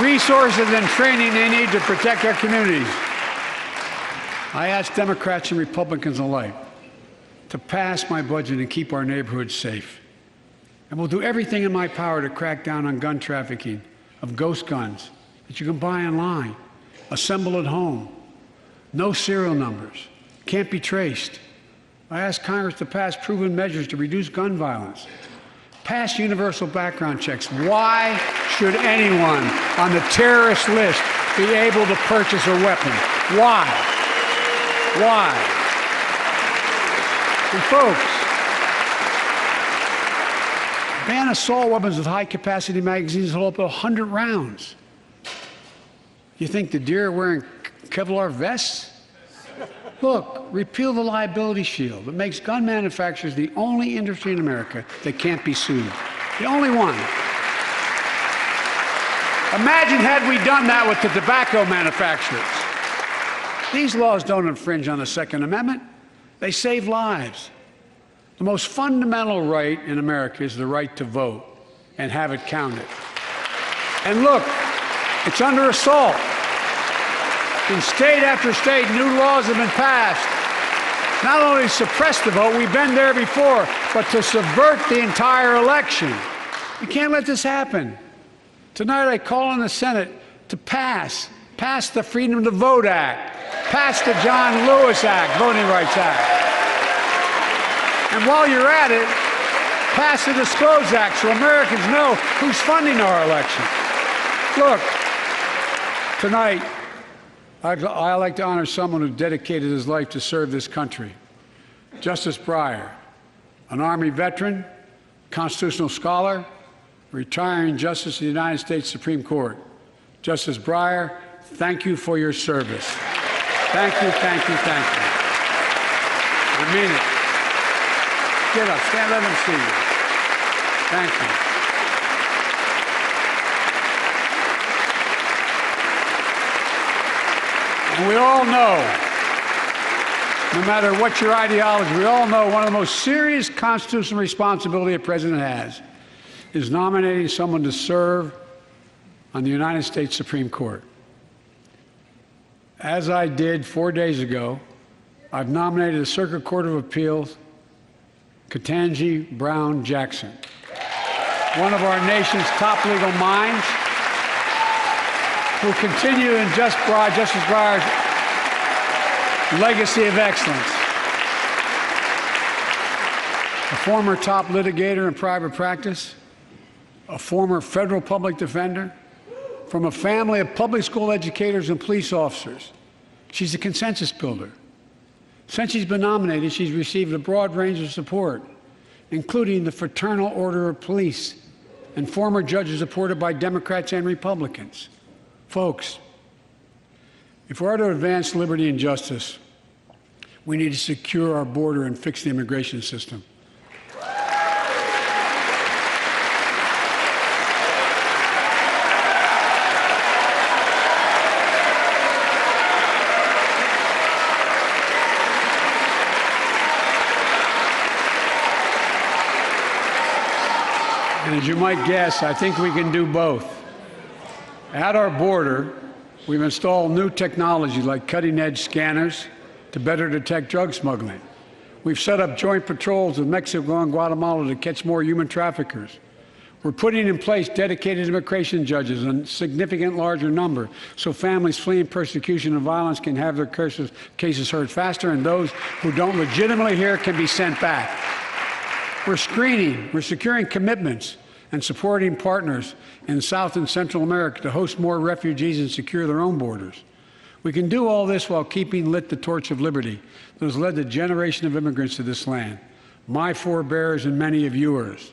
Resources and training they need to protect our communities. I ask Democrats and Republicans alike to pass my budget and keep our neighborhoods safe. And we'll do everything in my power to crack down on gun trafficking, of ghost guns that you can buy online, assemble at home, no serial numbers, can't be traced. I ask Congress to pass proven measures to reduce gun violence. Pass universal background checks. Why should anyone on the terrorist list be able to purchase a weapon? Why? Why? And folks, ban assault weapons with high-capacity magazines that hold up to 100 rounds. You think the deer are wearing Kevlar vests? Look, repeal the liability shield that makes gun manufacturers the only industry in America that can't be sued. The only one. Imagine had we done that with the tobacco manufacturers. These laws don't infringe on the Second Amendment. They save lives. The most fundamental right in America is the right to vote and have it counted. And look, it's under assault. In state after state, new laws have been passed. Not only to suppress the vote, we've been there before, but to subvert the entire election. We can't let this happen. Tonight I call on the Senate to pass Pass the Freedom to Vote Act. Pass the John Lewis Act, Voting Rights Act. And while you're at it, pass the Disclose Act so Americans know who's funding our election. Look, tonight, I'd like to honor someone who dedicated his life to serve this country. Justice Breyer, an Army veteran, constitutional scholar, retiring Justice of the United States Supreme Court. Justice Breyer, thank you for your service. Thank you, thank you, thank you. I mean it. Get up, stand, let them see you. Thank you. And we all know, no matter what your ideology, we all know one of the most serious constitutional responsibilities a president has is nominating someone to serve on the United States Supreme Court. As I did 4 days ago, I've nominated the Circuit Court of Appeals, Ketanji Brown Jackson, one of our nation's top legal minds, who will continue in Justice Breyer's legacy of excellence. A former top litigator in private practice, a former federal public defender, from a family of public school educators and police officers. She's a consensus builder. Since she's been nominated, she's received a broad range of support, including the Fraternal Order of Police and former judges supported by Democrats and Republicans. Folks, if we're to advance liberty and justice, we need to secure our border and fix the immigration system. And as you might guess, I think we can do both. At our border, we've installed new technology like cutting-edge scanners to better detect drug smuggling. We've set up joint patrols with Mexico and Guatemala to catch more human traffickers. We're putting in place dedicated immigration judges in a significant larger number so families fleeing persecution and violence can have their cases heard faster, and those who don't legitimately hear can be sent back. We're screening, we're securing commitments and supporting partners in South and Central America to host more refugees and secure their own borders. We can do all this while keeping lit the torch of liberty that has led a generation of immigrants to this land, my forebears and many of yours.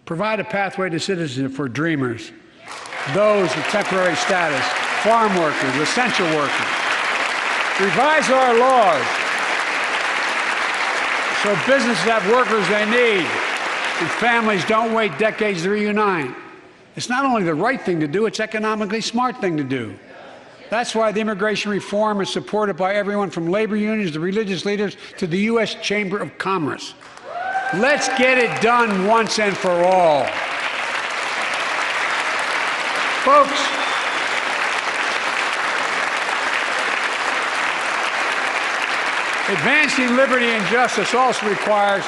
Provide a pathway to citizenship for dreamers, those with temporary status, farm workers, essential workers. Revise our laws so businesses have workers they need and families don't wait decades to reunite. It's not only the right thing to do, it's economically smart thing to do. That's why the immigration reform is supported by everyone from labor unions to religious leaders to the U.S. Chamber of Commerce. Let's get it done once and for all. Folks, advancing liberty and justice also requires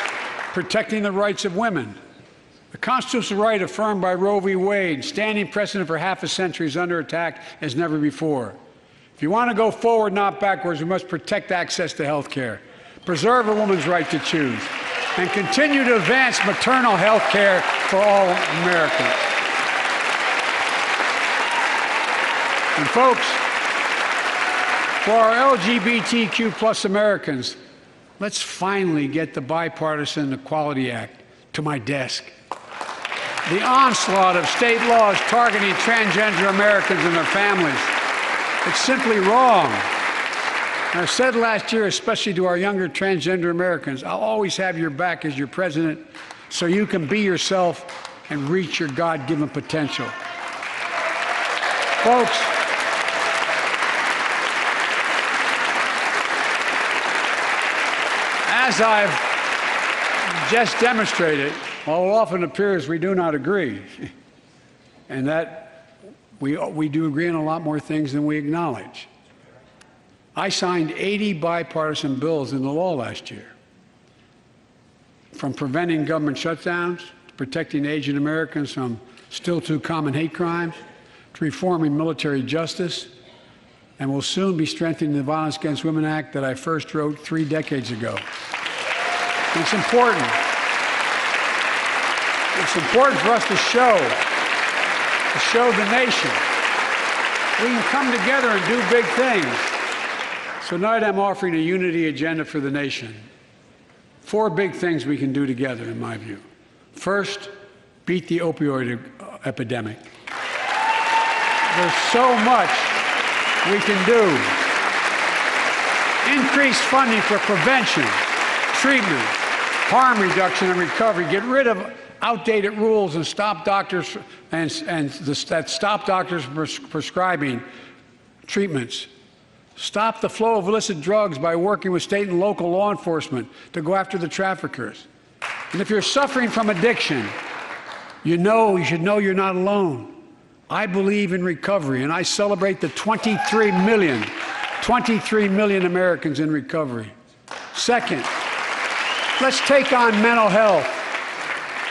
protecting the rights of women. The constitutional right affirmed by Roe v. Wade, standing precedent for half a century, is under attack as never before. If you want to go forward, not backwards, we must protect access to health care, preserve a woman's right to choose, and continue to advance maternal health care for all Americans. And folks, for our LGBTQ plus Americans, let's finally get the Bipartisan Equality Act to my desk. The onslaught of state laws targeting transgender Americans and their families, it's simply wrong. And I said last year, especially to our younger transgender Americans, I'll always have your back as your president so you can be yourself and reach your God-given potential. Folks, as I've just demonstrated, while it often appears we do not agree, and that we do agree on a lot more things than we acknowledge. I signed 80 bipartisan bills into law last year, from preventing government shutdowns, to protecting Asian Americans from still too common hate crimes, to reforming military justice, and will soon be strengthening the Violence Against Women Act that I first wrote 3 decades ago. It's important. It's important for us to show the nation we can come together and do big things. So tonight I'm offering a unity agenda for the nation. 4 big things we can do together, in my view. First, beat the opioid epidemic. There's so much we can do. Increase funding for prevention, treatment, harm reduction, and recovery. Get rid of outdated rules and stop doctors prescribing treatments. Stop the flow of illicit drugs by working with state and local law enforcement to go after the traffickers. And if you're suffering from addiction, you should know you're not alone. I believe in recovery, and I celebrate the 23 million Americans in recovery. Second, let's take on mental health,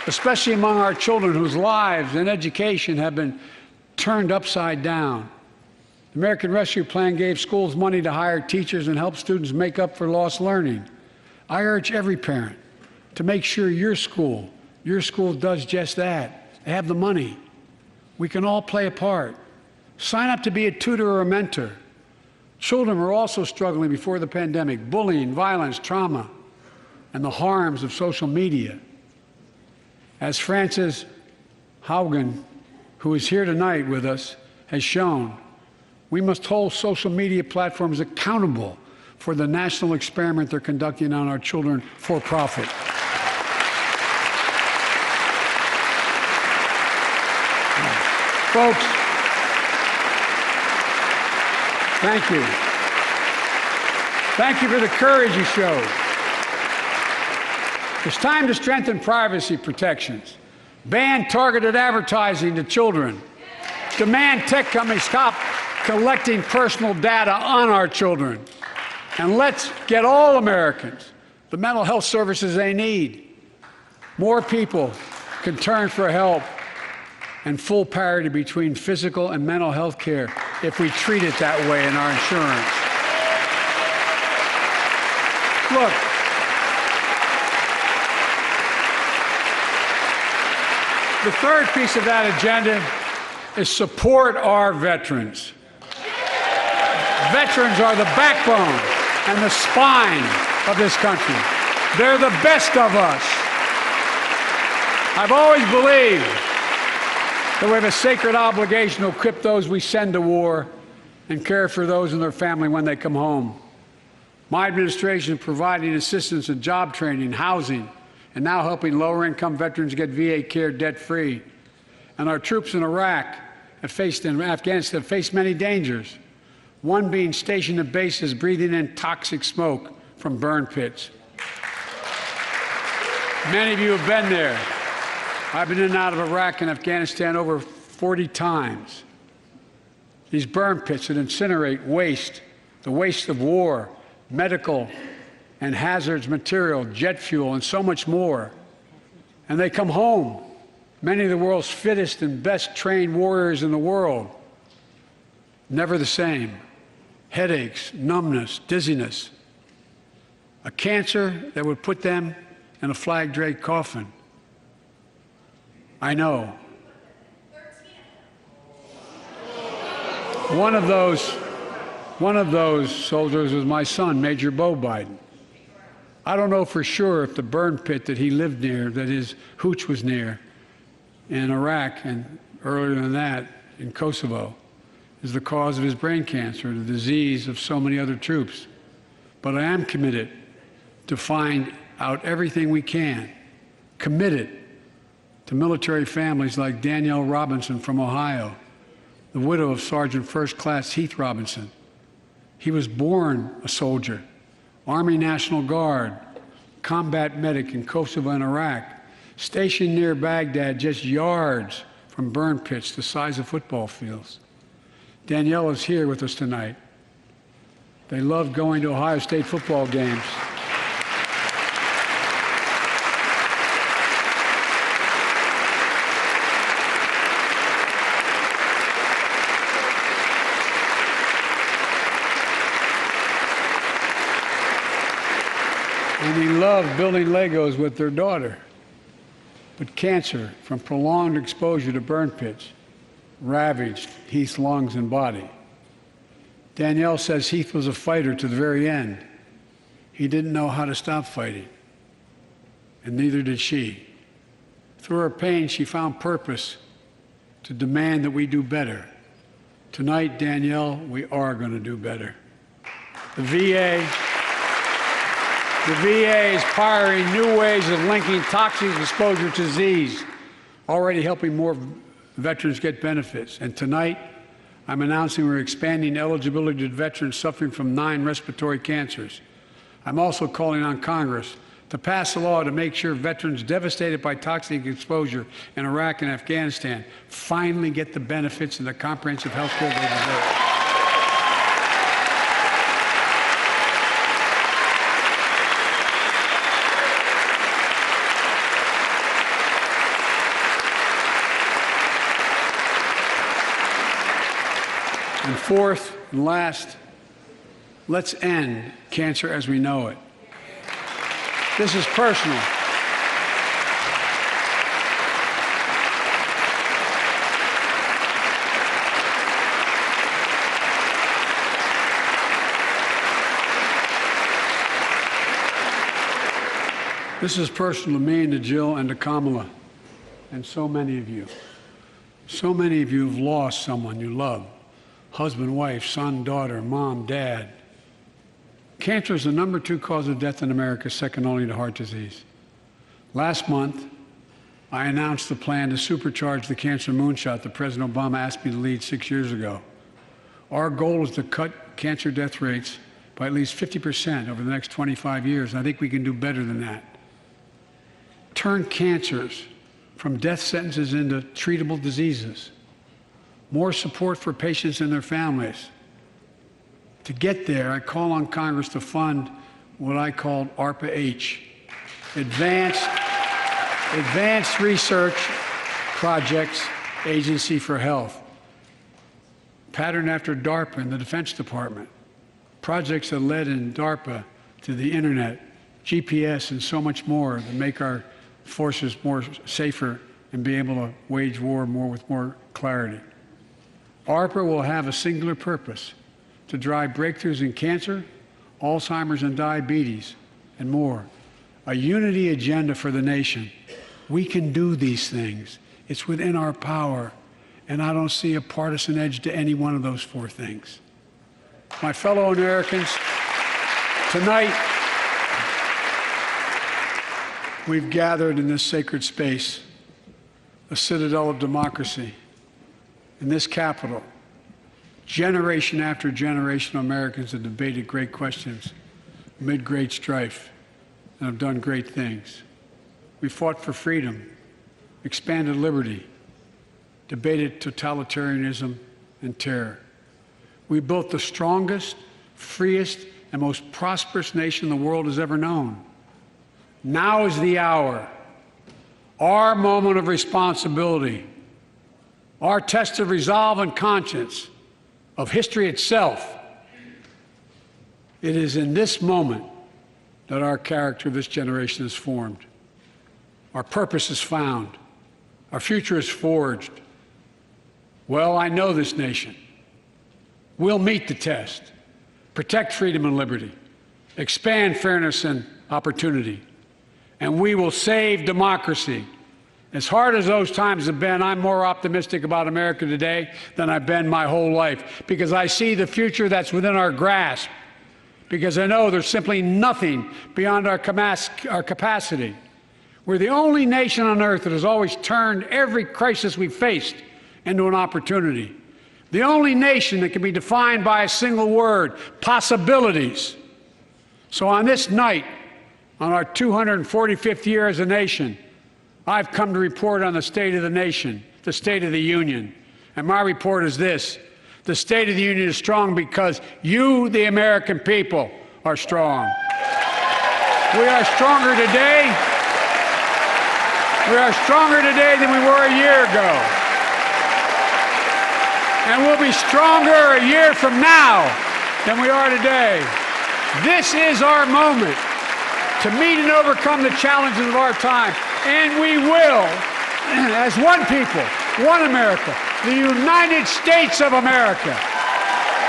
especially among our children whose lives and education have been turned upside down. The American Rescue Plan gave schools money to hire teachers and help students make up for lost learning. I urge every parent to make sure your school does just that. They have the money. We can all play a part. Sign up to be a tutor or a mentor. Children were also struggling before the pandemic: bullying, violence, trauma, and the harms of social media. As Frances Haugen, who is here tonight with us, has shown, we must hold social media platforms accountable for the national experiment they're conducting on our children for profit. Folks, thank you. Thank you for the courage you showed. It's time to strengthen privacy protections, ban targeted advertising to children, demand tech companies stop collecting personal data on our children, and let's get all Americans the mental health services they need. More people can turn for help, and full parity between physical and mental health care if we treat it that way in our insurance. Look, the third piece of that agenda is support our veterans. Veterans are the backbone and the spine of this country. They're the best of us. I've always believed that we have a sacred obligation to equip those we send to war and care for those in their family when they come home. My administration is providing assistance in job training, housing, and now helping lower-income veterans get VA care debt-free. And our troops in Iraq and Afghanistan have faced many dangers, one being stationed at bases breathing in toxic smoke from burn pits. Many of you have been there. I've been in and out of Iraq and Afghanistan over 40 times. These burn pits that incinerate waste, the waste of war, medical and hazardous material, jet fuel, and so much more. And they come home, many of the world's fittest and best trained warriors in the world. Never the same. Headaches, numbness, dizziness. A cancer that would put them in a flag-draped coffin. I know. One of those soldiers was my son, Major Bo Biden. I don't know for sure if the burn pit that he lived near, that his hooch was near in Iraq and earlier than that in Kosovo, is the cause of his brain cancer, the disease of so many other troops. But I am committed to find out everything we can, committed to military families like Danielle Robinson from Ohio, the widow of Sergeant First Class Heath Robinson. He was born a soldier, Army National Guard, combat medic in Kosovo and Iraq, stationed near Baghdad, just yards from burn pits the size of football fields. Danielle is here with us tonight. They love going to Ohio State football games. and he loved building Legos with their daughter. But cancer from prolonged exposure to burn pits ravaged Heath's lungs and body. Danielle says Heath was a fighter to the very end. He didn't know how to stop fighting, and neither did she. Through her pain, she found purpose to demand that we do better. Tonight, Danielle, we are going to do better. The VA is pioneering new ways of linking toxic exposure to disease, already helping more veterans get benefits. And tonight, I'm announcing we're expanding eligibility to veterans suffering from 9 respiratory cancers. I'm also calling on Congress to pass a law to make sure veterans devastated by toxic exposure in Iraq and Afghanistan finally get the benefits and the comprehensive health care they deserve. And fourth and last, let's end cancer as we know it. This is personal. This is personal to me and to Jill and to Kamala and so many of you. So many of you have lost someone you love. Husband, wife, son, daughter, mom, dad. Cancer is the #2 cause of death in America, second only to heart disease. Last month, I announced the plan to supercharge the cancer moonshot that President Obama asked me to lead 6 years ago. Our goal is to cut cancer death rates by at least 50% over the next 25 years, and I think we can do better than that. Turn cancers from death sentences into treatable diseases. More support for patients and their families. To get there, I call on Congress to fund what I called ARPA-H, Advanced Research Projects Agency for Health, patterned after DARPA and the Defense Department. Projects that led in DARPA to the internet, GPS, and so much more that make our forces more safer and be able to wage war with more clarity. ARPA will have a singular purpose: to drive breakthroughs in cancer, Alzheimer's and diabetes, and more. A unity agenda for the nation. We can do these things. It's within our power, and I don't see a partisan edge to any one of those 4 things. My fellow Americans, tonight we've gathered in this sacred space, a citadel of democracy, in this Capitol. Generation after generation of Americans have debated great questions amid great strife and have done great things. We fought for freedom, expanded liberty, debated totalitarianism and terror. We built the strongest, freest, and most prosperous nation the world has ever known. Now is the hour, our moment of responsibility, our test of resolve and conscience, of history itself. It is in this moment that our character of this generation is formed. Our purpose is found. Our future is forged. Well, I know this nation. We'll meet the test, protect freedom and liberty, expand fairness and opportunity, and we will save democracy. As hard as those times have been, I'm more optimistic about America today than I've been my whole life, because I see the future that's within our grasp, because I know there's simply nothing beyond our capacity. We're the only nation on earth that has always turned every crisis we've faced into an opportunity. The only nation that can be defined by a single word: possibilities. So on this night, on our 245th year as a nation, I've come to report on the state of the nation, the State of the Union. And my report is this: the State of the Union is strong because you, the American people, are strong. We are stronger today. We are stronger today than we were a year ago. And we'll be stronger a year from now than we are today. This is our moment. to meet and overcome the challenges of our time. And we will, as one people, one America, the United States of America.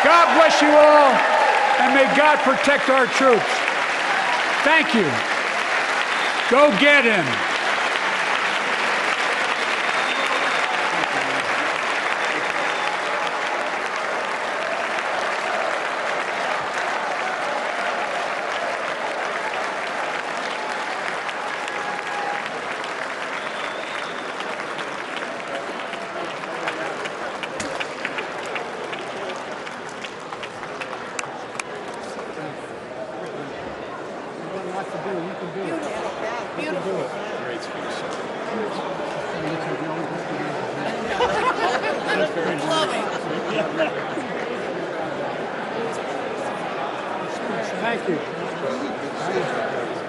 God bless you all, and may God protect our troops. Thank you. Go get him. Thank you.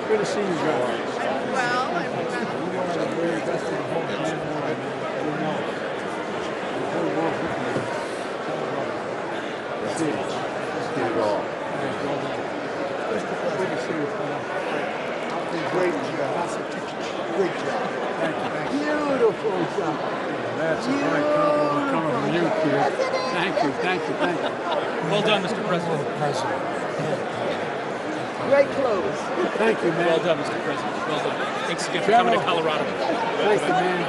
Good to see you guys. Well, Great job. Great job. Thank you. Beautiful job. That's a great compliment coming from you, kid. Thank you, thank you, thank you. Well done, Mr. President. Great clothes. Thank you, man. Well done, Mr. President. Well done. Thanks again for coming to Colorado. Thank you, man.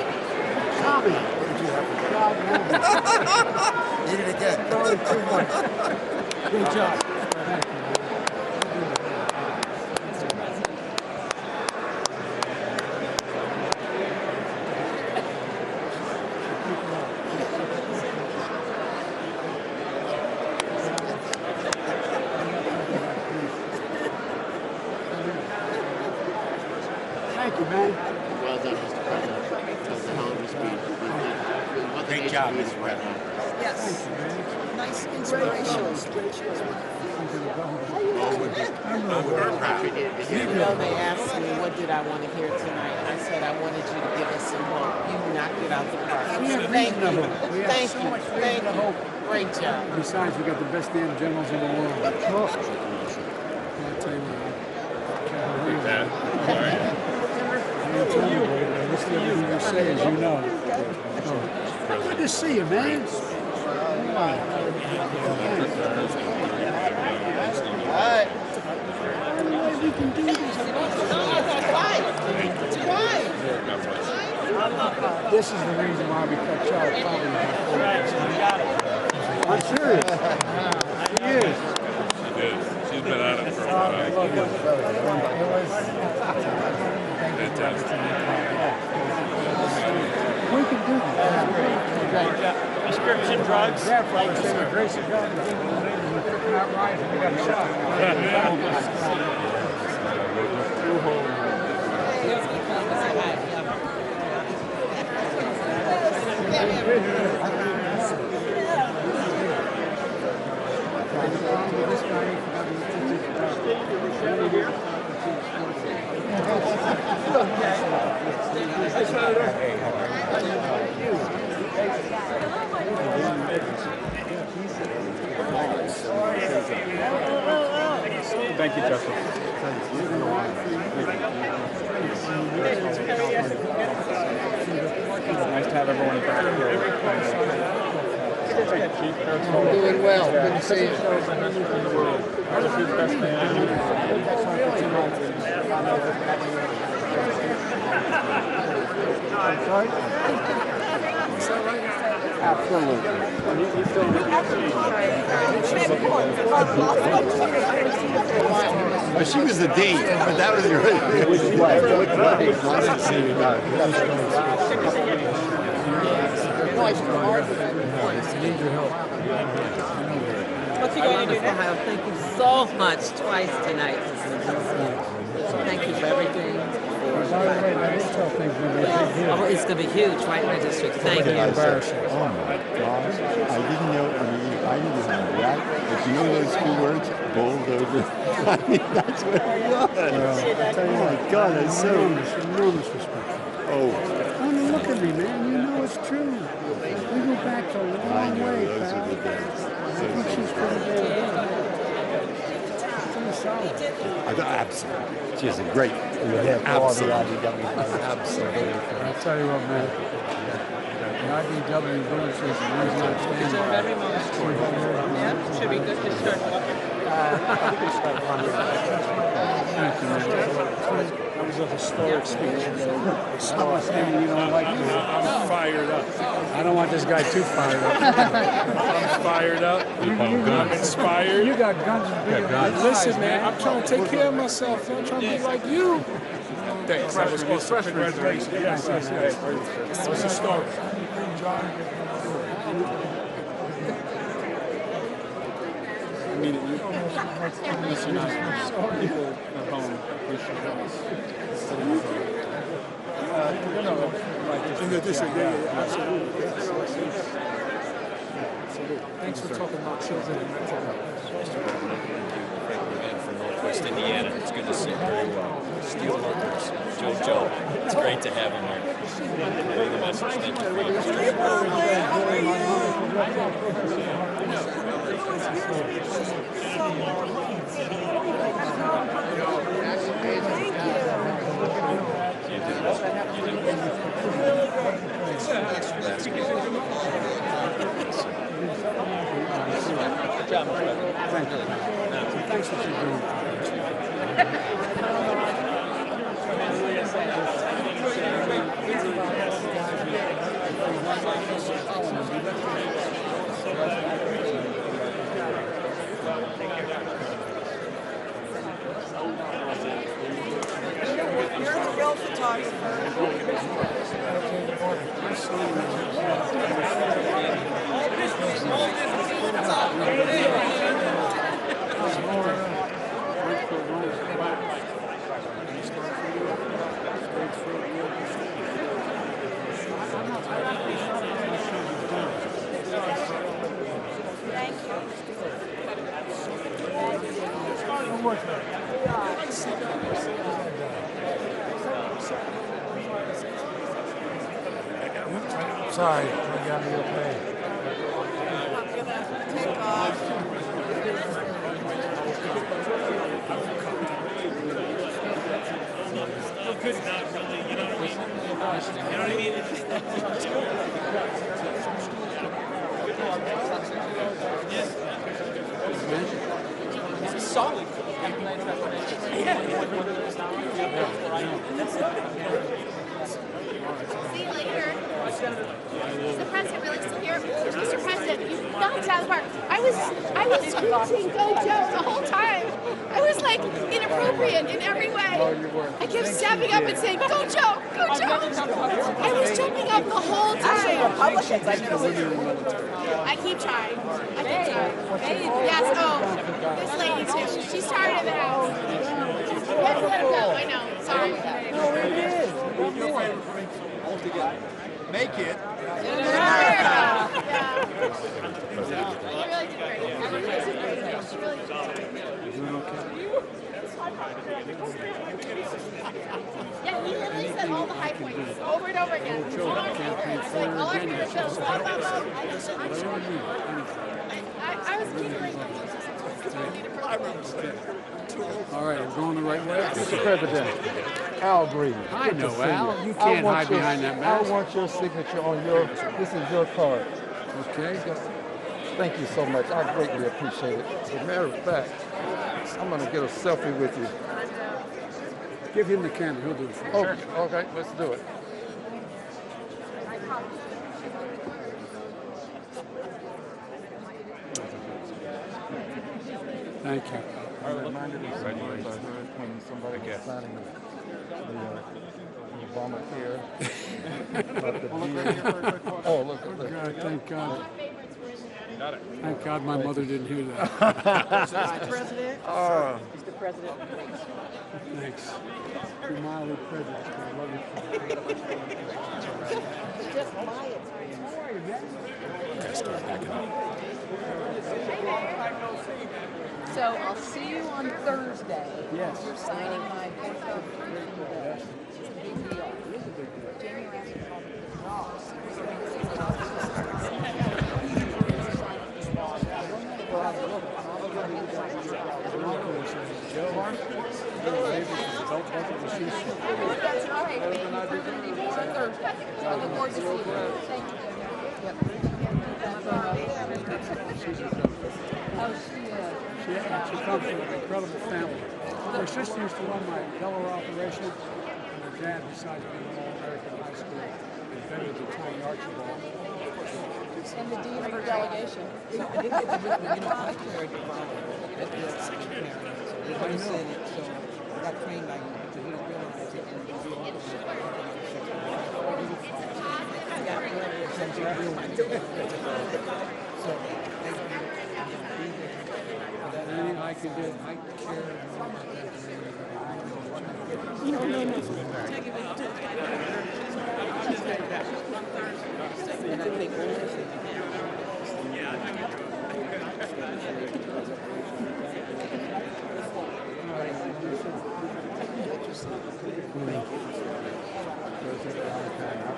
Tommy. Eat it again. Sorry, too much. Good job. Thank you, man. Well done, Mr. President. That was a hell of a speech. Great job, Mr. President. yes. Nice inspirational speech. You know, they asked me, what did I want to hear tonight? I said, I wanted you to give us some hope. You knocked it out the park. Thank you. Thank you. Thank you. Great job. Besides, we got the best damn generals in the world. I'll tell you what. I'll tell you what. Listen to everything you say, as you know. Good to see you, man. We can do this. This is the reason why we cut Charles Poverty. I'm serious. She is. She did. She's been at it for a while. Fantastic. We can do this. Prescription drugs. Yeah, for like the grace of God, we're picking out right and we got a shot. Thank you, Justin. Nice to have everyone back here. Doing well. Good to see you. Absolutely. But she was the date, but that was your Which way? Nice to see you guys. Need your help. What you going to do now? Thank you so much twice tonight. Thank you for everything. Oh, it's going to be huge right in the district. Thank you. Oh my gosh. I didn't know, I knew this was right, but you know those two words? Bulldozer. I mean, that's what it was. Oh my God, that's so... Enormous respect. Oh. I mean, look at me, man. You know it's true. We go back to a long I know, way, those pal. are the days. I think she's pretty damn good. Pretty solid. Absolutely. She's a great. Absolutely. Absolutely. I'll tell you what, man. The IBW village is the reason I stand by. Yeah, should be good to start. Thank you, man. That was a historic speech. Someone's saying you don't like me. I'm fired up. I don't want this guy too fired up. I'm fired up. I'm inspired. You got guns and big guns. Listen, man, I'm trying to take care of myself. I'm trying to be like you. Thanks. That was awesome. Congratulations. Yes. It was historic. I mean it. Listen, people at home, we should know. In addition, absolutely. Thanks for talking about children and mental health. From Northwest Indiana. It's good to see you very well. Steel workers, Joe. It's great to have him here. Relay the message. Thank you for your Thanks for what you're doing. You're the real photographer. Sorry, I got me okay. I'm gonna take off. Good, not really, you know what I mean? It's a solid. See you later. Is the president really still here? Mr. President, you knocked it out of the park. I was screeching, "Go Joe," the whole time. I was like inappropriate in every way. I kept stepping up and saying, "Go Joe, go Joe." I was jumping up the whole time. I keep trying. I keep trying. Yes, this lady too. She started in the house. You have to let her go. I know. Sorry. Make it. Yeah. You really did great. Every place is great. She really did great. You doing okay? Yeah, he literally said all the high points over and over again. Over and over. It's like all I heard was just blah, blah, blah. I was giggling. All right, I'm going the right way. Mr. President, Al Green. I know, Al. You can't hide behind that mask. I want your signature on your, this is your card. Okay. Thank you so much. I greatly appreciate it. As a matter of fact, I'm going to get a selfie with you. Give him the camera. He'll do it for you. Okay, let's do it. Thank you. I reminded me when somebody was signing the Obamacare. Oh, look at that. God, thank God. Thank God my mother didn't hear that. Mr. President. He's the president. Thanks. You're mildly prejudiced. I love you. Just buy it. So I'll see you on Thursday. Yes. You're signing my book of Yes. It's a big deal. It is a big deal. Jamie asked me about the That's right. Thank you for the further. I look forward to seeing you. Thank you. She comes from an incredible family. Her sister used to run my Delaware operation, and her dad, besides being an All-American high school, invented the tiny Archibald. And the dean of her delegation. Anything I can do, I care about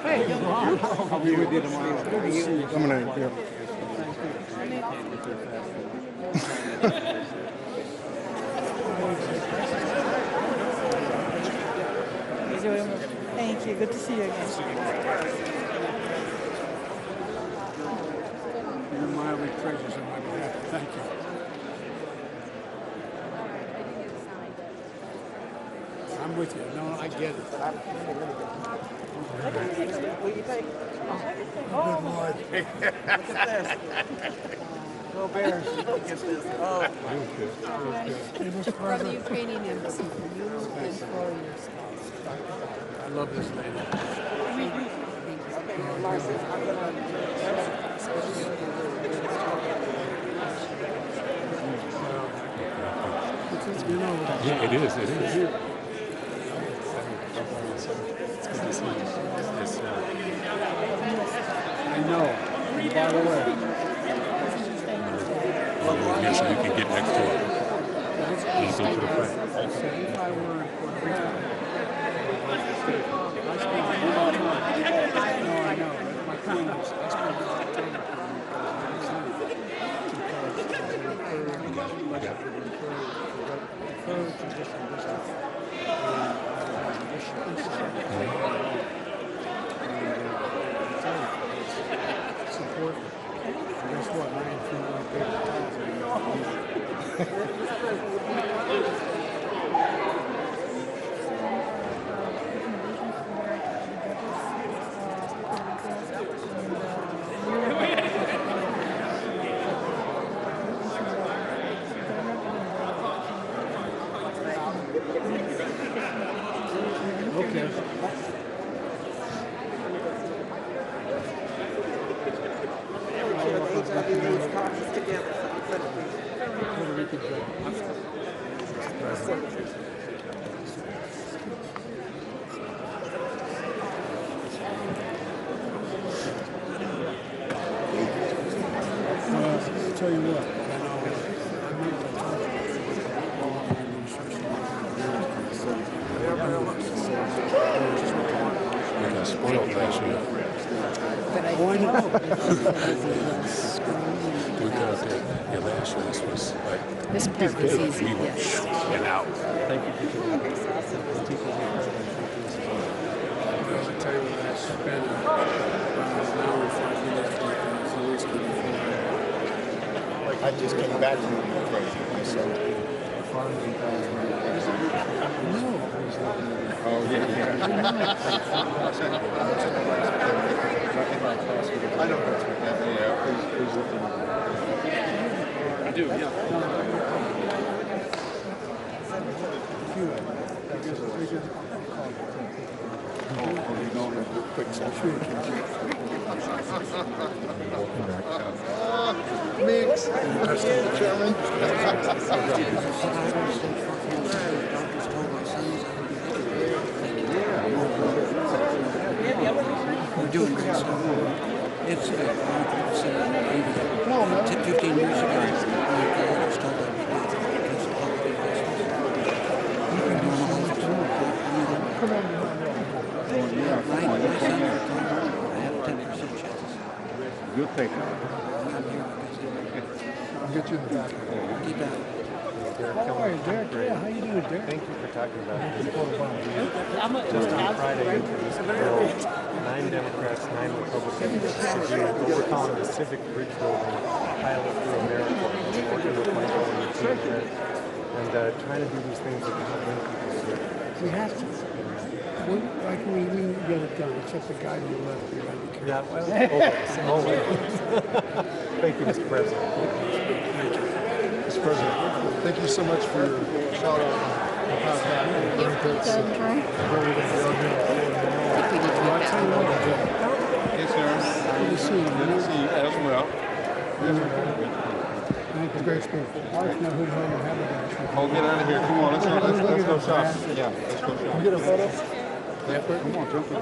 Hey, I'll be with you tomorrow. I'm gonna, yeah. Thank you. Good to see you again. You're mildly precious on my behalf. Thank you. I'm with you. No, I get it. What do you think? Good Lord. Look at this. Go Bears. Look at this. Oh. From the Ukrainian embassy for you and for your spouse. I love this lady. Yeah, it is. It is. I know. And by the way, Here, so you can get next to it. You go to the front. if I were in Puerto Rico, I spend a lot of time. No, I know. But my point is, I spend a lot of time support. And guess what? I ain't feeling like okay. I'll tell you what, We got spoiled last year. oh, I know. We got that. Yeah, last year this was like This part was easy, we were yes. and out. Thank you. I'll tell you what, I spent an hour and 5 minutes with Zelensky before. I just came back from Ukraine myself. Oh, yeah. I know that's what that is. Yeah, please look at it. I do, yeah. Quick session. Mix. Chairman. We're doing great stuff. It's 15 years ago, I was told I was good because of public investment. You can do all the my son, I have 10% chance. Good thing. I'm here because I'll get you in the back. keep at it. Derek. How are you, Derek? Yeah, how you doing, Derek? Thank you for talking about it. Just on Friday, introduced a bill, 9 Democrats, 9 Republicans, to do what we're calling the civic bridge building pilot through America. We're working with Michael and the team there, and trying to do these things that can help bring people together. We have to. We get it done, except the guy to the left. You gotta be careful. Yeah, well, always. Thank you, Mr. President. Thank you. Mr. President, thank you so much for your shout out on how that Yes, sir. Good to see you. Good to see you as well. Thank you. Great speech. I don't know who the hell you have about. Oh, get out of here. Come on, let's go shopping. Yeah, let's go shopping. Can we get a photo? Yeah, come on, jump in.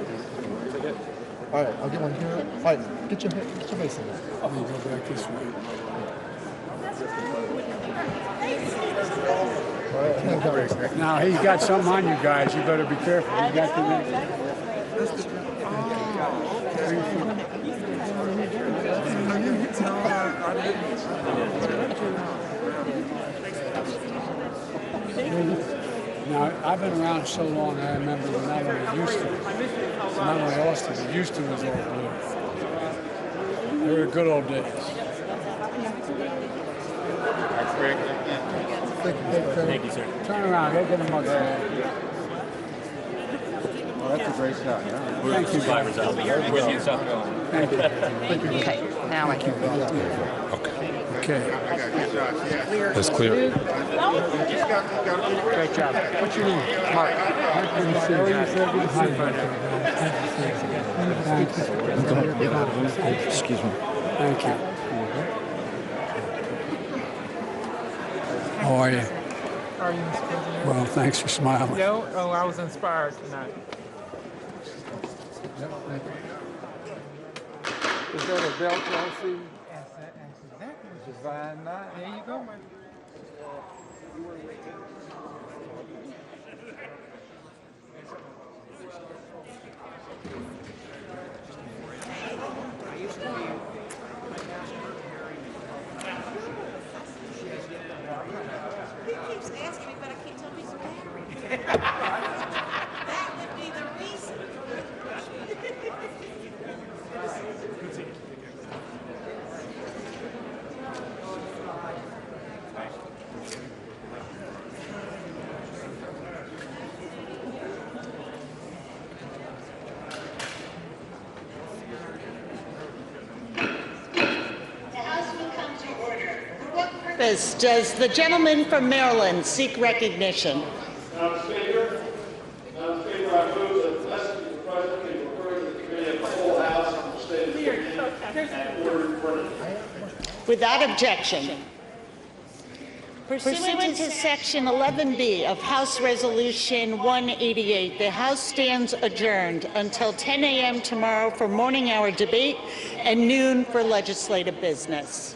All right, I'll get one here. All right, get your face in there. Let me go back this way. All right, Now, he's got something on you guys. You better be careful. He's got the... Now, I've been around so long, I remember when not only Houston, not only Austin, but Houston was all blue. They were good old days. Thank you, sir. Turn around, go get him up there. Oh, that's a great shot. Yeah. Thank you, Survivors guys. out there with you, so. Thank you. Okay, now I can. Okay. That's clear. Great job. What's your name? Mark. Mark, good to see you. Excuse me. Thank you. How are you? How are you, Mr. President? Well, thanks for smiling. No, oh, I was inspired tonight. Is that a belt y'all see? That's exactly. Design night. There you go, man. He keeps asking me, but I can't tell him he's married. That would be the reason. Does the gentleman from Maryland seek recognition? Madam Speaker, I move that the message of the President be referred to the committee of the full House on the State of the Union and ordered printed. Without objection. Pursuant to Section 11B of House Resolution 188, the House stands adjourned until 10 a.m. tomorrow for morning hour debate and noon for legislative business.